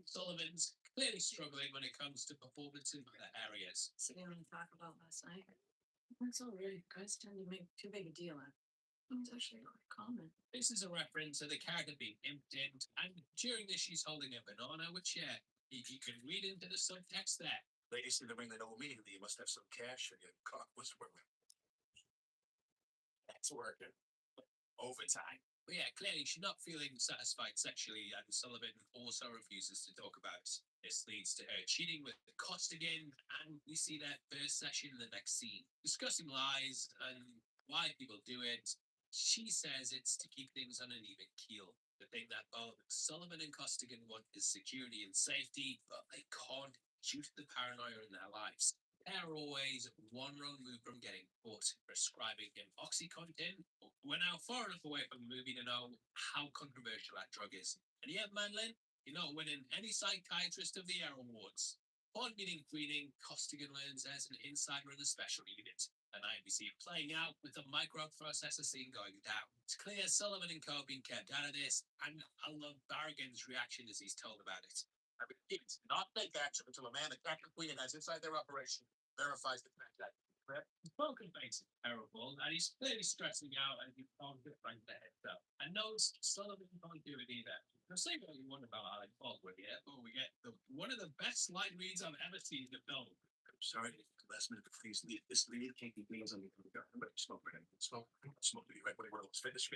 Sullivan's clearly struggling when it comes to performance in other areas. Sitting and talk about last night. That's all really guys tend to make too big a deal out of it. It's actually quite common. This is a reference to the character being impotent, and during this she's holding a banana, which if you can read into the subtext there. Ladies in the ring that know immediately you must have some cash or your cock was working. That's working. Overtime. But yeah, clearly she's not feeling satisfied sexually, and Sullivan also refuses to talk about it. This leads to her cheating with Costigan, and we see that first session in the next scene. Discussing lies and why people do it, she says it's to keep things on an even keel. The thing that both Sullivan and Costigan want is security and safety, but they can't due to the paranoia in their lives. They're always one wrong move from getting caught. Prescribing him OxyContin. We're now far enough away from the movie to know how controversial that drug is. And yet, Manlin, you're not winning any Psychiatrist of the Year awards. On meeting Greening, Costigan learns as an insider in the special unit. And IBC playing out with the microprocessor scene going down. It's clear Sullivan and Co being kept out of this, and I love Barragan's reaction as he's told about it. I repeat, not take action until a man that Captain Queen has inside their operation verifies the transaction. Poker face is terrible, and he's clearly stressing out, and you can't get right there. So I know Sullivan can't do it either. Now, say what you want about Alec Baldwin here, but we get one of the best line reads I've ever seen in the film. I'm sorry, last minute, please leave this lead. Can't keep beans on the smoke, man. Smoke, right when it's finished.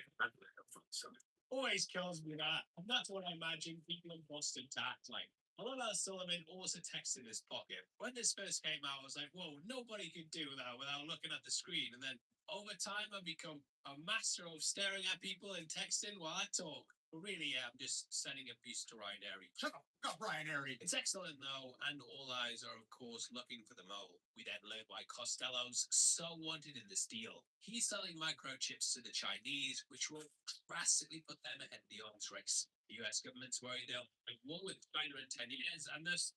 Always kills me that, and that's what I imagine people in Boston to act like. I love how Sullivan also texts in his pocket. When this first came out, I was like, whoa, nobody could do that without looking at the screen. And then over time, I've become a master of staring at people and texting while I talk. But really, yeah, I'm just sending a piece to Ryan Airy. Shut up, Ryan Airy. It's excellent, though, and all eyes are, of course, looking for the mole. We then learn why Costello's so wanted in this deal. He's selling microchips to the Chinese, which will drastically put them ahead of the arms race. The US government's worried they'll make war with China in 10 years, and this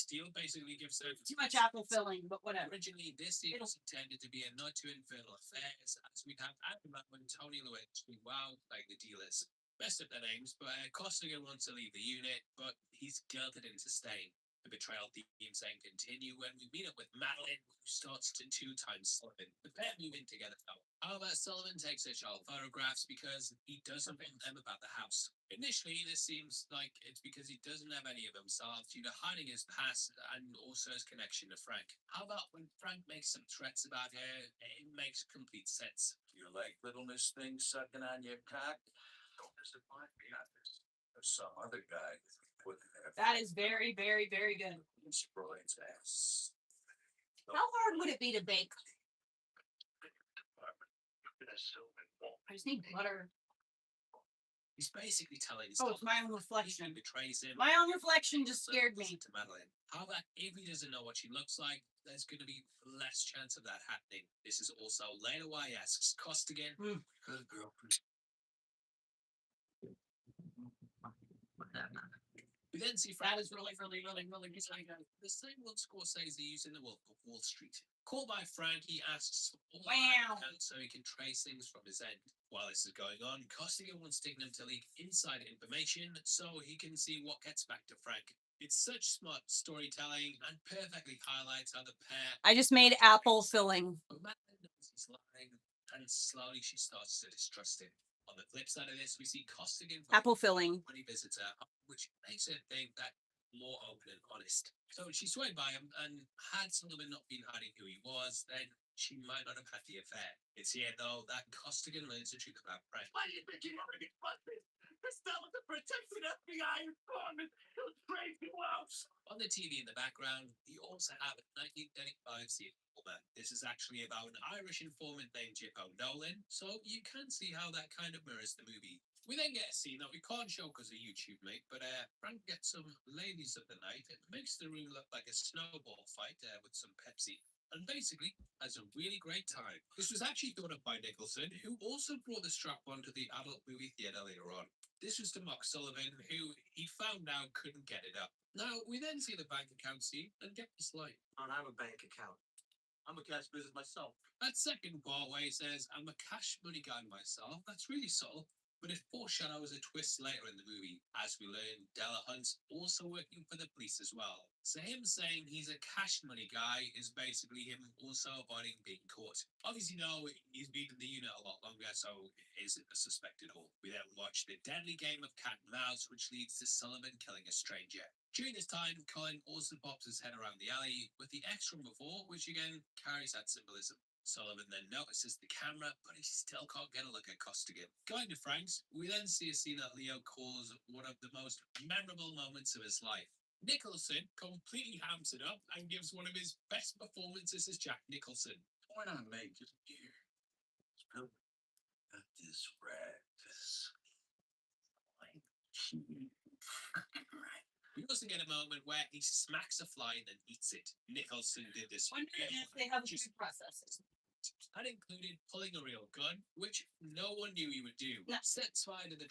deal basically gives them Too much apple filling, but whatever. Originally, this deal was intended to be a nod to Infernal Affairs, as we'd have Adam and Tony Lewis doing wow like the dealers. Best of their names, but Costigan wants to leave the unit, but he's guilted into staying. The betrayal theme saying continue when we meet up with Madeline, who starts to 2 times Sullivan. The pair move in together though. However, Sullivan takes her child photographs because he doesn't want them about the house. Initially, this seems like it's because he doesn't have any of himself due to hiding his past and also his connection to Frank. How about when Frank makes some threats about her, it makes complete sense. You like little Miss Thing sucking on your cock? Don't disappoint me on this. There's some other guy with That is very, very, very good. Sproy's ass. How hard would it be to bake? I just need butter. He's basically telling Oh, it's my own reflection. He betrays him. My own reflection just scared me. To Madeline. However, if he doesn't know what she looks like, there's going to be less chance of that happening. This is also later why he asks Costigan. Good girlfriend. We then see Frank is really exciting. The same one Scorsese used in The Wolf of Wall Street. Called by Frank, he asks for all accounts so he can trace things from his end. While this is going on, Costigan wants Dignam to leak inside information so he can see what gets back to Frank. It's such smart storytelling and perfectly highlights how the pair. I just made apple filling. Madeline knows he's lying, and slowly she starts to distrust him. On the flip side of this, we see Costigan Apple filling. when he visits her, which makes her think that more open and honest. So she's swayed by him, and had Sullivan not been hiding who he was, then she might not have had the affair. It's here, though, that Costigan learns the truth about Frank. Why do you think you want to get busted? Still with the protected FBI informant who traced you out. On the TV in the background, you also have a 1935 scene. This is actually about an Irish informant named Jip O'Nolan, so you can see how that kind of mirrors the movie. We then get a scene that we can't show because of YouTube, mate, but Frank gets some ladies of the night. It makes the room look like a snowball fight with some Pepsi. And basically has a really great time. This was actually thought up by Nicholson, who also brought the strap onto the adult movie theater later on. This was to mock Sullivan, who he found out couldn't get it up. Now, we then see the bank account scene and get this line. I don't have a bank account. I'm a cash business myself. That second part where he says, I'm a cash money guy myself, that's really subtle. But it foreshadows a twist later in the movie, as we learn Della Hunt's also working for the police as well. So him saying he's a cash money guy is basically him also avoiding being caught. Obviously, no, he's been in the unit a lot longer, so isn't a suspect at all. We then watch the deadly game of cat and mouse, which leads to Sullivan killing a stranger. During this time, Colin also pops his head around the alley with the X from before, which again carries that symbolism. Sullivan then notices the camera, but he still can't get a look at Costigan. Going to Frank's, we then see a scene that Leo calls one of the most memorable moments of his life. Nicholson completely hams it up and gives one of his best performances as Jack Nicholson. Why not make it here? Got this rat. We also get a moment where he smacks a fly and then eats it. Nicholson did this. Wonder if they have a food processor. That included pulling a real gun, which no one knew he would do. No. Sets fire to the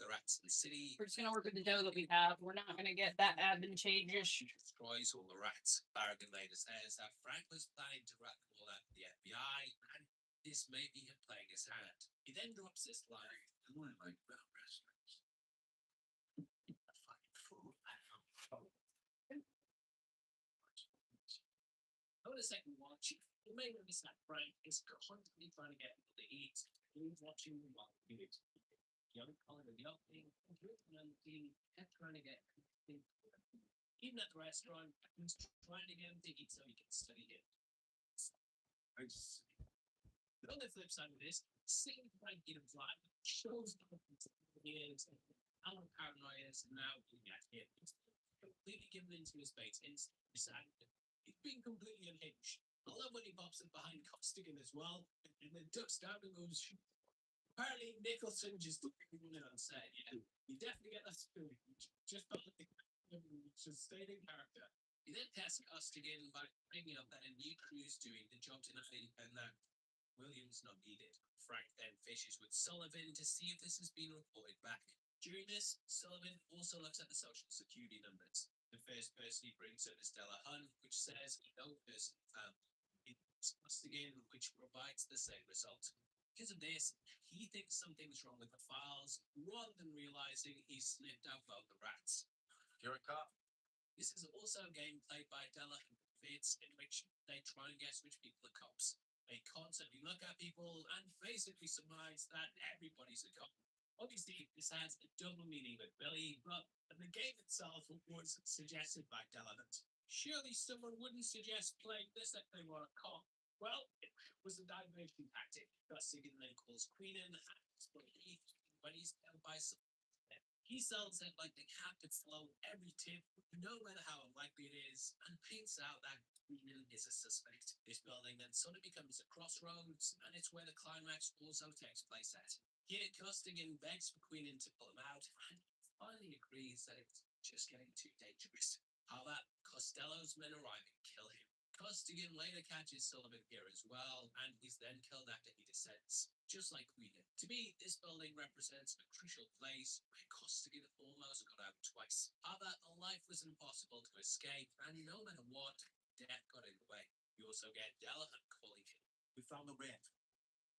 rats in the city. We're just gonna work with the dough that we have. We're not gonna get that advantageous. Destroys all the rats. Barragan later says that Frank was planning to rat them all out of the FBI, and this may be him playing his hand. He then drops this line. Who am I about wrestlers? A fucking fool. Notice the second watch, you may notice that Frank is constantly trying to get people to eat. He's watching them while he eats. Young Colin in the opening, and the team kept trying to get people. Even at the restaurant, he's trying to get him to eat so he can study him. I see. But on the flip side of this, seeing Frank in a flat shows up years and how paranoid is now being at him. He's completely given into his fate instantly sad. He's been completely unhinged. I love when he pops up behind Costigan as well, and then ducks down and goes. Apparently, Nicholson just looking it on set. Yeah, you definitely get that feeling. Just felt like just stayed in character. He then tests Costigan by bringing up that a new crew's doing the job tonight and that Williams not needed. Frank then fishes with Sullivan to see if this has been reported back. During this, Sullivan also looks at the social security numbers. The first person he brings up is Della Hunt, which says no person found. It's Costigan, which provides the same result. Because of this, he thinks something's wrong with the files, rather than realizing he's sniffed out both the rats. You're a cop. This is also a game played by Della and Fitz, in which they try and guess which people are cops. They constantly look at people and basically surmise that everybody's a cop. Obviously, this has a double meaning with Billy, but the game itself was suggested by Della. Surely someone wouldn't suggest playing this if they were a cop. Well, it was a diversion tactic. Costigan then calls Queenan when he's held by someone. He sells it like the cat could swallow every tip, no matter how unlikely it is, and paints out that Queenan is a suspect. This building then suddenly becomes a crossroads, and it's where the climax also takes place at. Here, Costigan begs for Queenan to pull him out, and finally agrees that it's just getting too dangerous. However, Costello's men arrive and kill him. Costigan later catches Sullivan here as well, and he's then killed after he descends, just like Queenan. To me, this building represents a crucial place where Costigan almost got out twice. However, life was impossible to escape, and no matter what, death got in the way. You also get Delahunt calling him. We found the rat.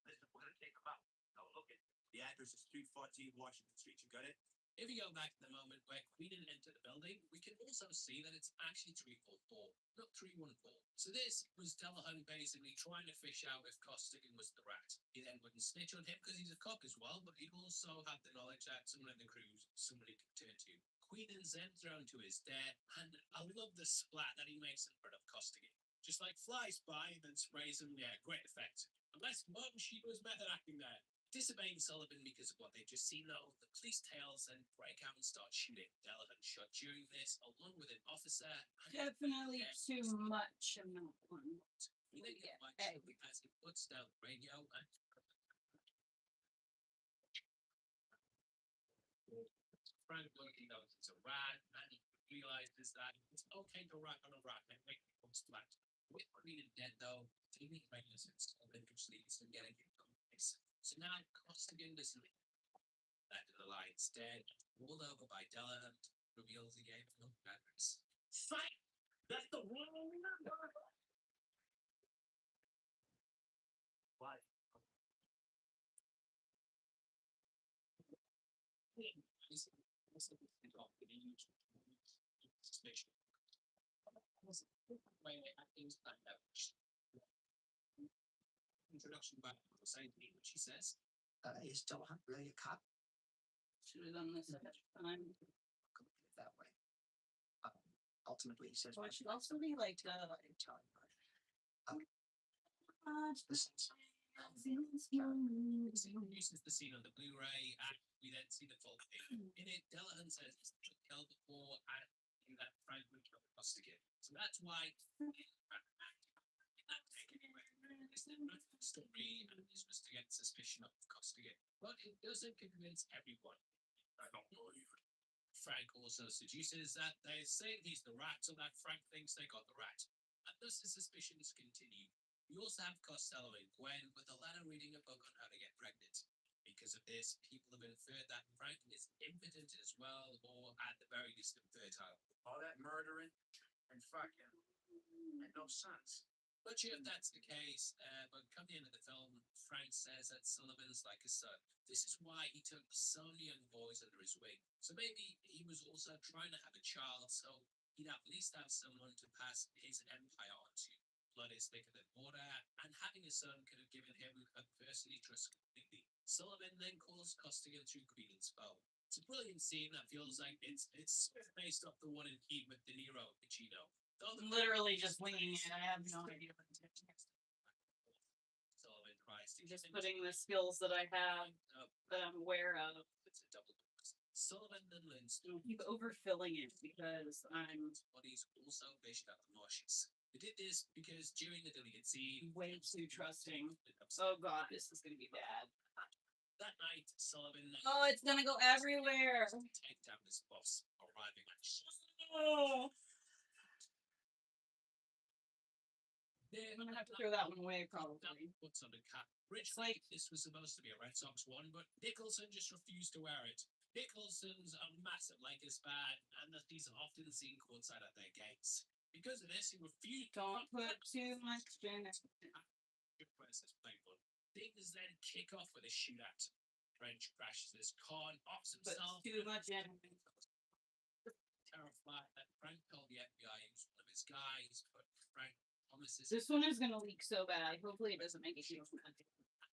Listen, we're gonna take him out. Now look it. The address is 314 Washington Street. You got it? If you go back to the moment where Queenan entered the building, we can also see that it's actually 344, not 314. So this was Delahunt basically trying to fish out if Costigan was the rat. He then wouldn't snitch on him because he's a cop as well, but he'd also have the knowledge that someone in the crew's somebody could turn to. Queenan's then thrown to his death, and I love the splat that he makes in front of Costigan. Just like flies by, then sprays him, yeah, great effect. Unless Martin Sheen was method acting there. Disobeying Sullivan because of what they've just seen though, the police tails and break out and start shooting. Delahunt shot during this, along with an officer. Definitely too much amount one. He then gets back as he puts down the radio and Frank working out it's a rat, and he realizes that it's okay to rat on a rat and make it flat. With Queenan dead though, taking regulars and Sullivan leads to getting him place. So now Costigan doesn't that the lights dead, rolled over by Delahunt, reveals he gave no address. Fight! That's the wrong number! Why? Suspicion. Introduction by Sadie, which she says. Is Delahunt really a cop? Should have done this at the time. Could look at it that way. Ultimately, he says. So I should also be like, This is Introduces the scene on the Blu-ray, and we then see the full thing. In it, Delahunt says he's been killed before, and in that Frank would kill Costigan. So that's why story and this was to get suspicion of Costigan. But it doesn't convince everyone. I don't believe it. Frank also seduces that they say he's the rat, so that Frank thinks they got the rat. And thus the suspicions continue. We also have Costello and Gwen, with the latter reading a book on how to get pregnant. Because of this, people have inferred that Frank is impotent as well, or at the very least infertile. All that murdering and fucking and no sons. Not sure if that's the case, but come the end of the film, Frank says that Sullivan's like a son. This is why he took so many young boys under his wing. So maybe he was also trying to have a child, so he'd at least have someone to pass his empire on to. blood is thicker than water, and having a son could have given him a person he trusts completely. Sullivan then calls Costigan to Queen's bow. It's a brilliant scene that feels like it's based off the one in Heat with De Niro and Pacino. Though the Literally just winging it. I have no idea what to do. Sullivan tries to Just give him putting the skills that I have up. that I'm aware of. It's a double dose. Sullivan then learns to Don't keep overfilling it because I'm bodies also based out the nauseous. They did this because during the deleted scene, way too trusting. Oh god, this is gonna be bad. that night, Sullivan Oh, it's gonna go everywhere. take down his boss, arriving at Oh, They're I'm gonna have to throw that one away probably. Puts on the cap. Originally, this was supposed to be a Red Sox one, but Nicholson just refused to wear it. Nicholson's a massive Lakers fan, and that he's often seen courtside at their gates. Because of this, he refused Don't put too much in it. to press his playbook. Things then kick off with a shootout. French crashes his car and offs Put himself. too much in. Terrified that Frank told the FBI he was one of his guys, but Frank promises This one is gonna leak so bad. Hopefully it doesn't make a huge and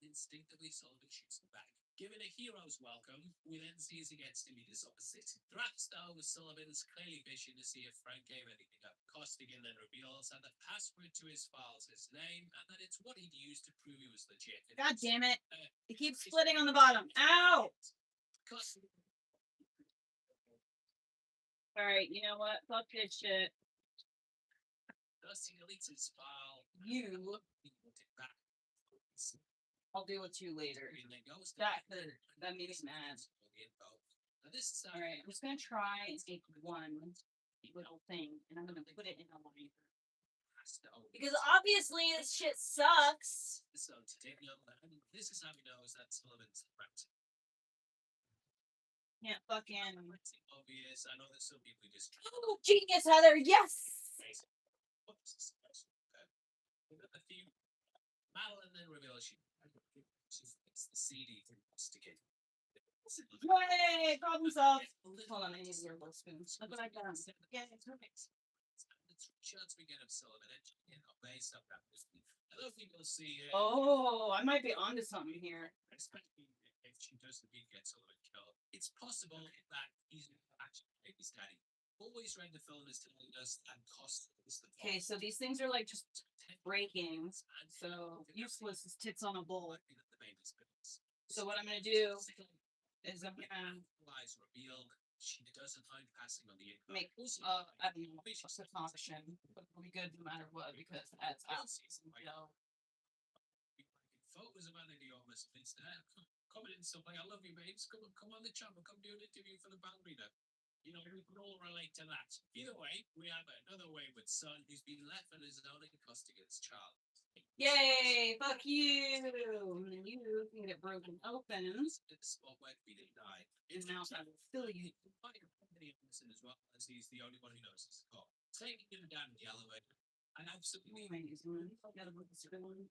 instinctively Sullivan shoots him back. Given a hero's welcome, we then see as he gets to meet his opposite. Throughout style with Sullivan's clearly fishing to see if Frank gave anything up. Costigan then reveals that the password to his files is his name and that it's what he'd used to prove he was legit. God damn it. It keeps splitting on the bottom. Ow! Costigan Alright, you know what? Fuck this shit. thus he deletes his file. You. He put it back. I'll deal with you later. And then goes to That made me mad. all the info. Now this is Alright, I'm just gonna try and take one little thing and I'm gonna put it in a line. Because obviously this shit sucks. So to take note, and this is how he knows that Sullivan's correct. Can't fucking. It's obvious. I know that some people just Oh, genius, Heather. Yes. Oops. A few. Madeline then reveals she it's the CD from Costigan. Yay! Problem solved. Hold on, I need your little spoons. Look what I've done. Yeah, it's perfect. The shots we get of Sullivan and based up that was I don't think we'll see Oh, I might be onto something here. especially if she doesn't get Sullivan killed. It's possible that he's actually baby's daddy. Always read the film as telling us that cost is the Okay, so these things are like just breaking. So useless as tits on a bowl. So what I'm gonna do is I'm gonna lies revealed. She doesn't mind passing on the info. make I don't know, a caution, but it'll be good no matter what because that's out. Photos of Anna Diomas instead. Comment and stuff like I love you, babes. Come on the channel, come do an interview for the ballerina. You know, we can all relate to that. Either way, we have another wayward son who's been left on his own in Costigan's child. Yay! Fuck you! And you can get broken open. The spot where Peter died. And now I will fill you. As well as he's the only one who knows his call. Taking him down the elevator and absolutely Amazing. Gotta put the spoon.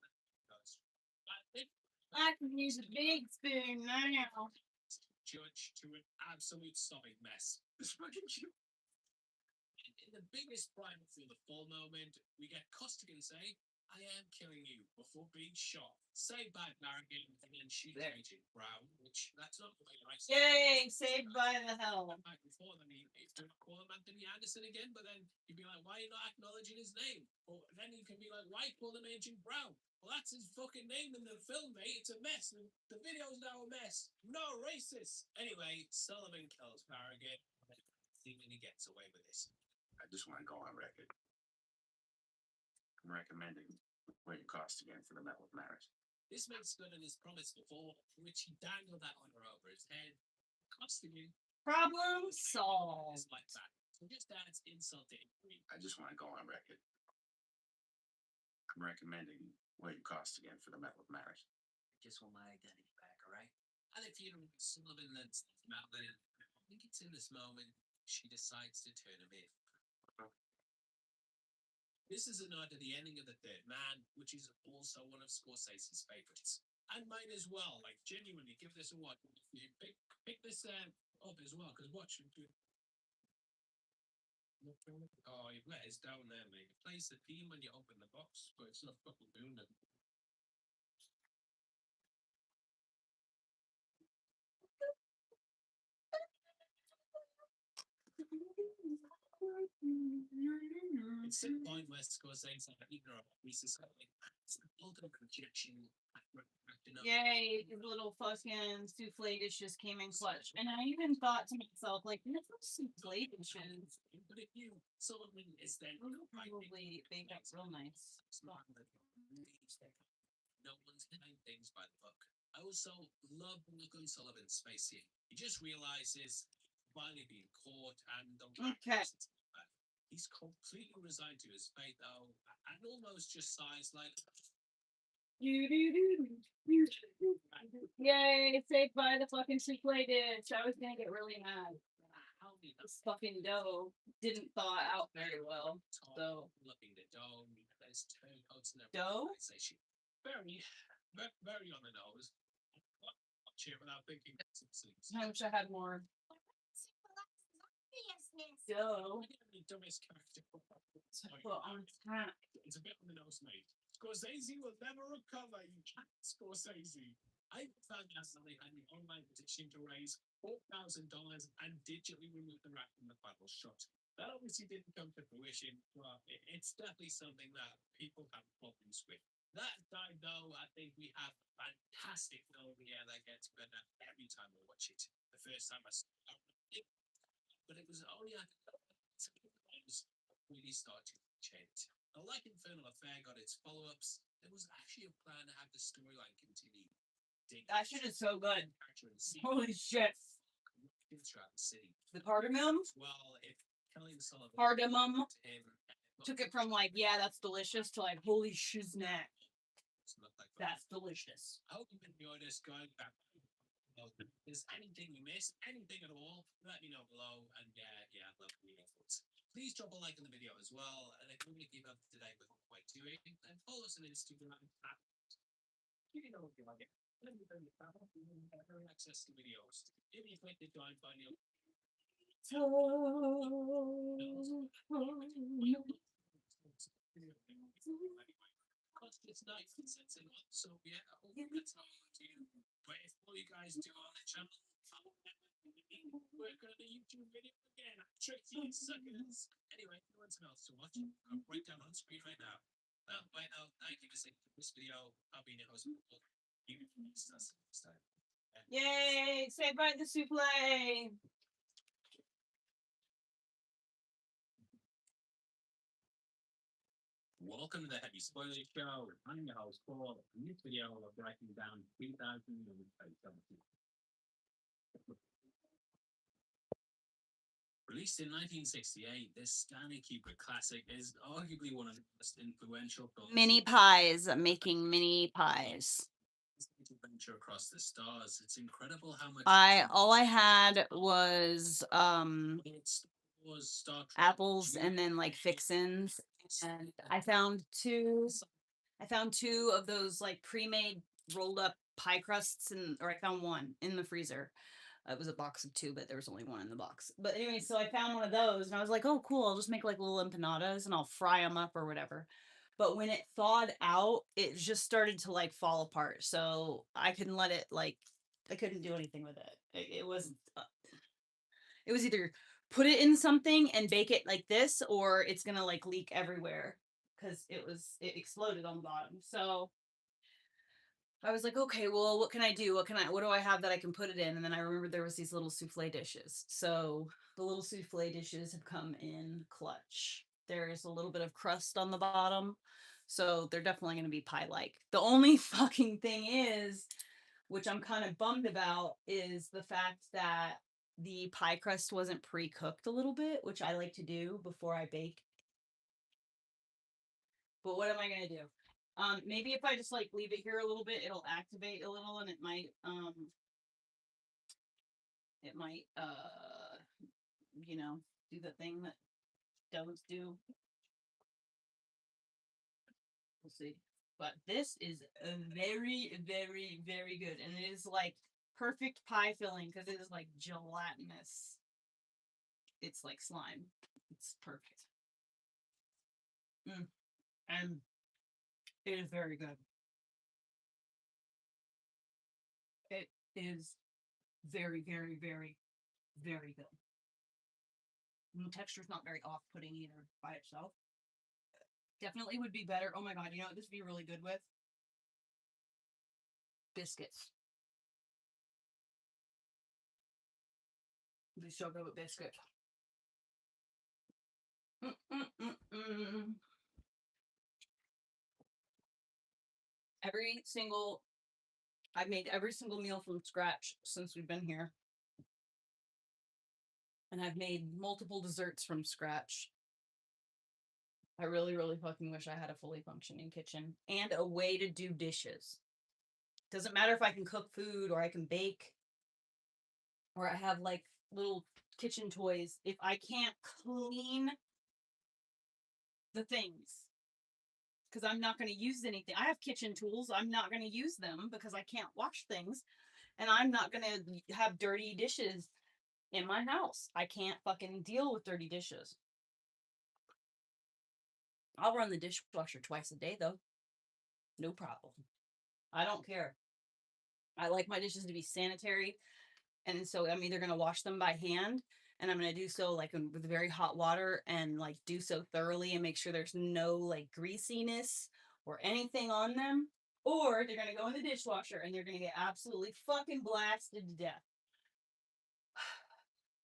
I can use a big spoon now. Judge to an absolute sobbing mess. This fucking shoot. In the biggest prime for the full moment, we get Costigan say, I am killing you before being shot. Saved by Barrigan and then shoot Agent Brown, which that's not the way I say. Yay! Saved by the hell. Back before then he don't call him Anthony Anderson again, but then you'd be like, why are you not acknowledging his name? Or then you can be like, why call him Agent Brown? Well, that's his fucking name in the film, mate. It's a mess. The video's now a mess. No racist. Anyway, Sullivan kills Farragut. Seemingly gets away with this. I just want to go on record. I'm recommending William Costigan for the Medal of Merit. This makes good on his promise before, which he dangled that honor over his head. Costigan Problem solved. is like that. So just adds insult to injury. I just want to go on record. I'm recommending William Costigan for the Medal of Merit. Just want my identity back, alright? And if you know Sullivan lets him out, then I think it's in this moment she decides to turn him in. This is a nod to the ending of The Third Man, which is also one of Scorsese's favorites. And mine as well. Like, genuinely, give this a watch. Pick this up as well, because watch. Oh, you've let us down there, mate. It plays the theme when you open the box, but it's not fucking doing it. It's the point where Scorsese's like, you know, he's just like, it's the ultimate rejection. Yay, these little fucking souffle dishes came in clutch. And I even thought to myself, like, these are souffle dishes. But if you Sullivan is then Probably bake up real nice. no one's doing things by the book. I also love Malcolm Sullivan's space here. He just realizes finally being caught and the Okay. he's completely resigned to his fate though, and almost just sighs like Yay, saved by the fucking souffle dish. I was gonna get really mad. how many This fucking dough didn't thaw out very well. So looking the dough, there's turncoats and dough? everything. Very, very on the nose. Watch it without thinking. I wish I had more dough The dumbest character. to put on top. It's a bit on the nose, mate. Scorsese will never recover, you Scorsese. I found out that they had an online petition to raise $4,000 and digitally remove the rat from the bottle shot. That obviously didn't come to fruition, but it's definitely something that people have problems with. That side, though, I think we have a fantastic film here that gets better every time we watch it. The first time I saw it, but it was only after times really started to change. Now, like Infernal Affair got its follow-ups, there was actually a plan to have the storyline continue. That shit is so good. Holy Holy shit. throughout the city. The cardamom? Well, if Kelly and Sullivan Cardamom to him, took it from like, yeah, that's delicious to like, holy shiznit. like That's delicious. I hope you enjoyed this going back. If there's anything you missed, anything at all, let me know below. And yeah, I'd love to hear your thoughts. Please drop a like on the video as well. And if you want to keep up to date with what we're doing, then follow us on Instagram. You know if you like it. Let me know your channel. You have access to videos. If you click the join button, you'll it's nice and sensing up, so yeah, I hope that's not to you. But if all you guys do on the channel, we're gonna do a YouTube video again. Trick you suckers. Anyway, if you want something else to watch, go right down on screen right now. By now, thank you for seeing this video. I'll be your host. You next time. Yay! Saved by the souffle! Welcome to the Heavy Spoiler Show. I'm your host, Paul. In this video, we're breaking down 3000 Released in 1968, this Stanley Kubrick classic is arguably one of the most influential films. Mini pies, making mini pies. Adventure across the stars. It's incredible how much All I had was Star Trek, apples and then like fixins. And I found two of those like pre-made rolled up pie crusts or I found one in the freezer. It was a box of two, but there was only one in the box. But anyway, so I found one of those and I was like, oh, cool. I'll just make like little empanadas and I'll fry them up or whatever. But when it thawed out, it just started to like fall apart. So I couldn't let it I couldn't do anything with it. It wasn't, it was either put it in something and bake it like this, or it's going to like leak everywhere because it exploded on the bottom. So I was like, okay, well, what can I do? What do I have that I can put it in? And then I remembered there was these little souffle dishes. So the little souffle dishes have come in clutch. There's a little bit of crust on the bottom. So they're definitely going to be pie-like. The only fucking thing is, which I'm kind of bummed about, is the fact that the pie crust wasn't pre-cooked a little bit, which I like to do before I bake. But what am I going to do? Maybe if I just like leave it here a little bit, it'll activate a little and it might you know, do the thing that doughs do. We'll see. But this is very, very, very good. And it is like perfect pie filling because it is like gelatinous. It's like slime. It's perfect. And it is very good. It is very, very, very, very good. And the texture's not very off-putting either by itself. Definitely would be better. Oh my god, you know what this would be really good with? Biscuits. It'd be so good with biscuits. I've made every single meal from scratch since we've been here. And I've made multiple desserts from scratch. I really, really fucking wish I had a fully functioning kitchen and a way to do dishes. Doesn't matter if I can cook food or I can bake or I have like little kitchen toys. If I can't clean the things, because I'm not going to use anything. I have kitchen tools. I'm not going to use them because I can't wash things. And I'm not going to have dirty dishes in my house. I can't fucking deal with dirty dishes. I'll run the dishwasher twice a day, though. No problem. I don't care. I like my dishes to be sanitary. And so I'm either going to wash them by hand and I'm going to do so like with very hot water and like do so thoroughly and make sure there's no like greasiness or anything on them. Or they're going to go in the dishwasher and they're going to get absolutely fucking blasted to death.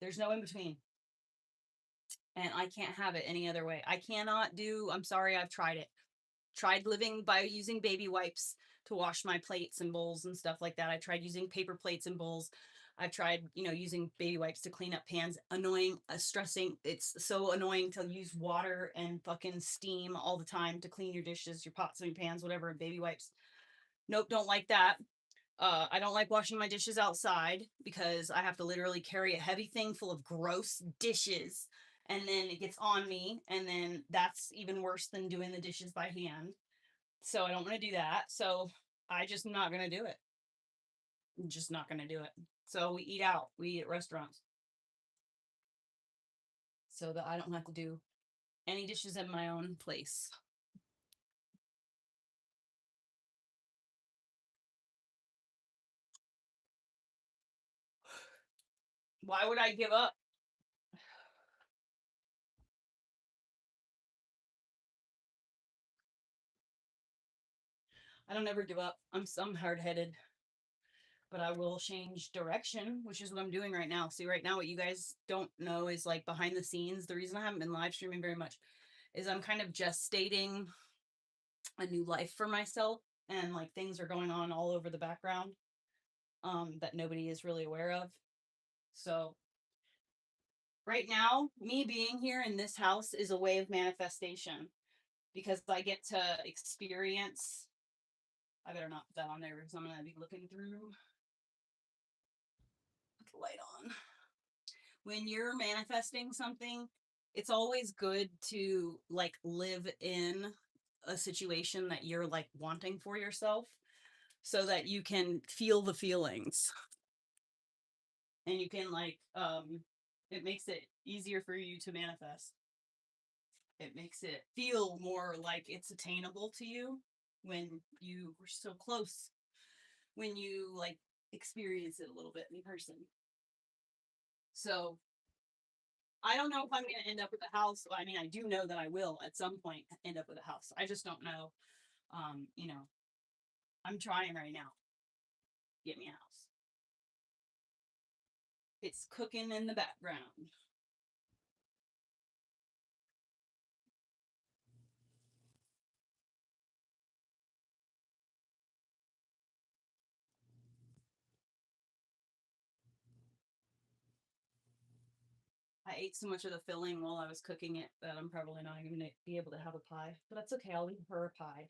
There's no in between. And I can't have it any other way. I cannot do, I'm sorry, I've tried it. Tried living by using baby wipes to wash my plates and bowls and stuff like that. I tried using paper plates and bowls. I've tried, using baby wipes to clean up pans. Annoying, stressing. It's so annoying to use water and fucking steam all the time to clean your dishes, your pots and your pans, whatever, baby wipes. Nope, don't like that. I don't like washing my dishes outside because I have to literally carry a heavy thing full of gross dishes and then it gets on me and then that's even worse than doing the dishes by hand. So I don't want to do that. So I just not going to do it. I'm just not going to do it. So we eat out. We eat at restaurants. So that I don't have to do any dishes in my own place. Why would I give up? I don't ever give up. I'm hard-headed. But I will change direction, which is what I'm doing right now. See, right now, what you guys don't know is like behind the scenes. The reason I haven't been live streaming very much is I'm kind of gestating a new life for myself, and like things are going on all over the background that nobody is really aware of. So right now, me being here in this house is a way of manifestation because I get to experience. I better not put that on there because I'm going to be looking through. Put the light on. When you're manifesting something, it's always good to like live in a situation that you're like wanting for yourself so that you can feel the feelings. And you can like it makes it easier for you to manifest. It makes it feel more like it's attainable to you when you were so close, when you like experience it a little bit in person. So I don't know if I'm going to end up with a house. I mean, I do know that I will at some point end up with a house. I just don't know. I'm trying right now. Get me a house. It's cooking in the background. I ate so much of the filling while I was cooking it that I'm probably not even going to be able to have a pie. But that's okay. I'll leave her a pie.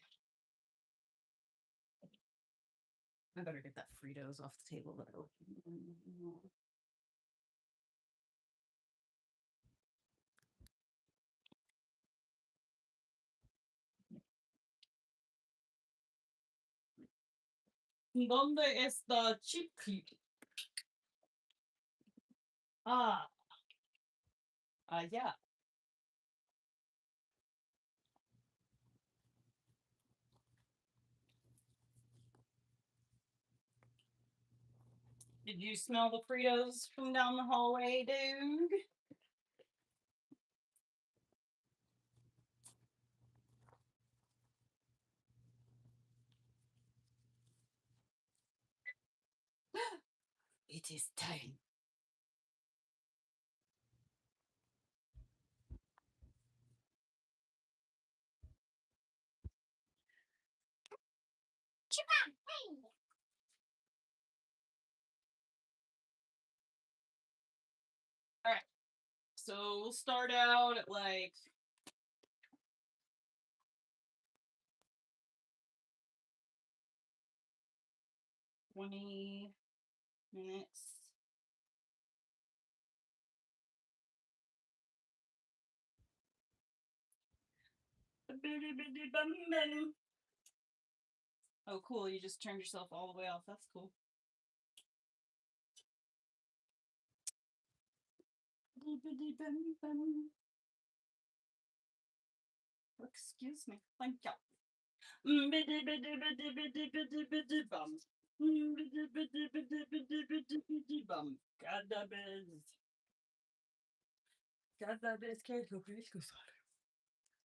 I better get that Fritos off the table. ¿Dónde está Chiqui? Yeah. Did you smell the Fritos from down the hallway, dude? It is time. All right. So we'll start out at like 20 minutes. Oh, cool. You just turned yourself all the way off. That's cool. Excuse me. Thank you.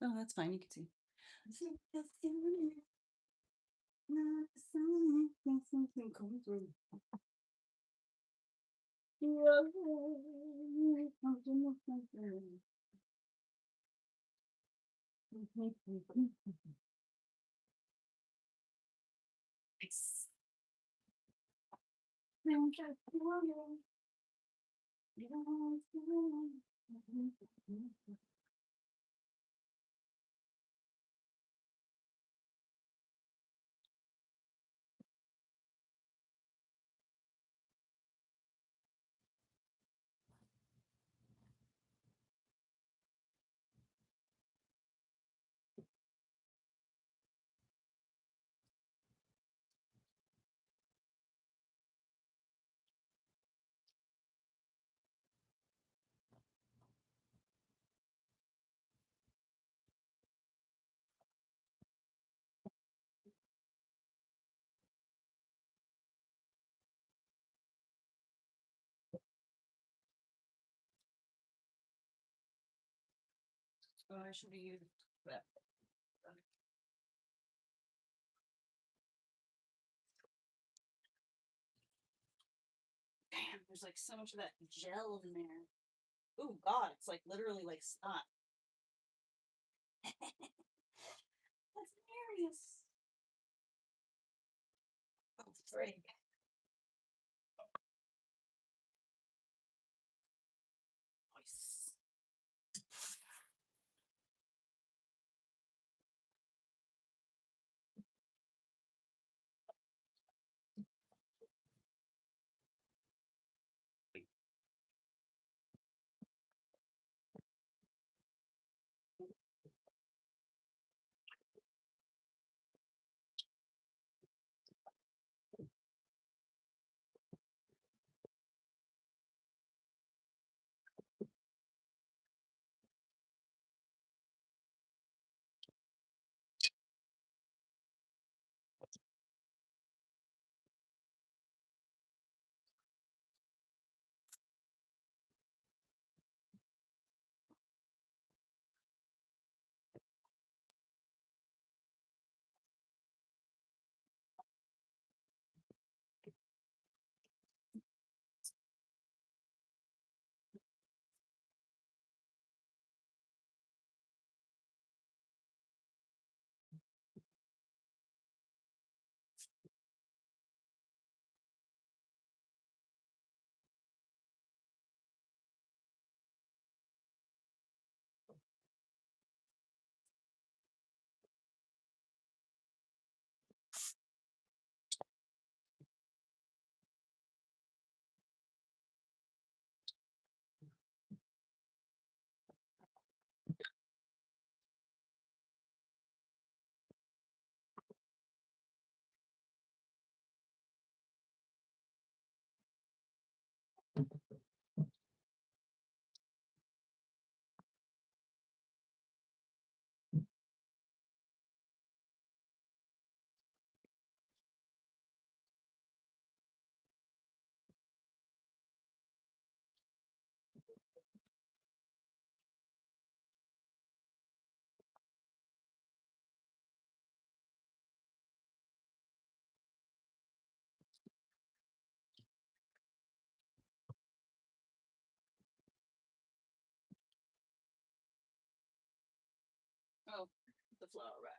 Oh, that's fine. You can see. Oh, I should have used that. Damn, there's like so much of that gel in there. Oh God, it's like literally like snot. That's hilarious. Oh, frig. Nice. flow, right?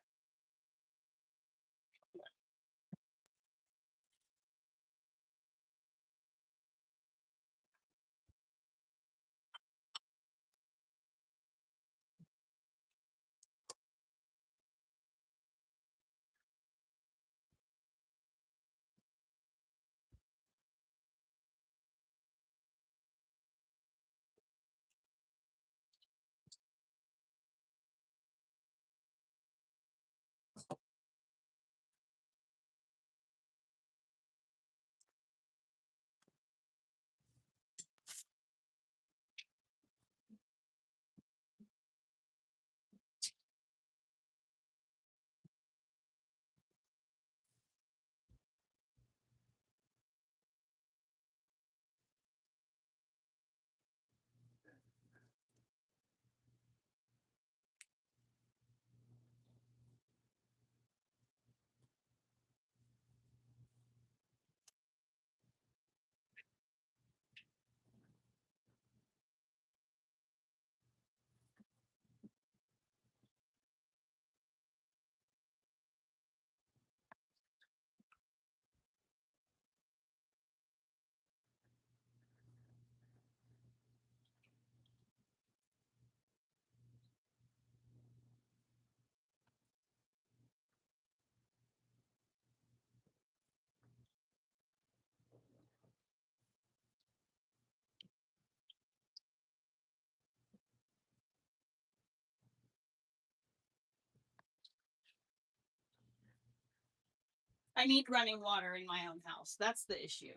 I need running water in my own house. That's the issue.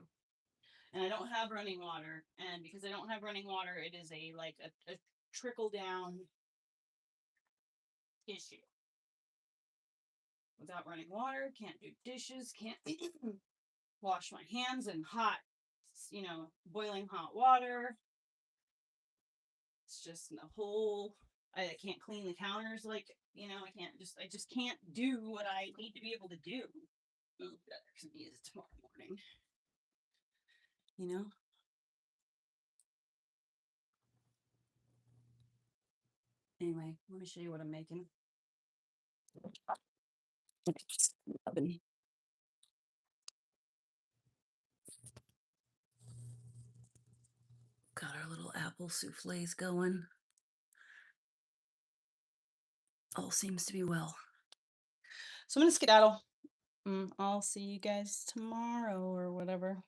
And I don't have running water. And because I don't have running water, it is a trickle down issue. Without running water, can't do dishes, can't wash my hands in hot, boiling hot water. It's just the whole. I can't clean the counters I just can't do what I need to be able to do. Ooh, that actually is tomorrow morning. You know? Anyway, let me show you what I'm making. Oven. Got our little apple souffles going. All seems to be well. So I'm gonna skedaddle. I'll see you guys tomorrow or whatever.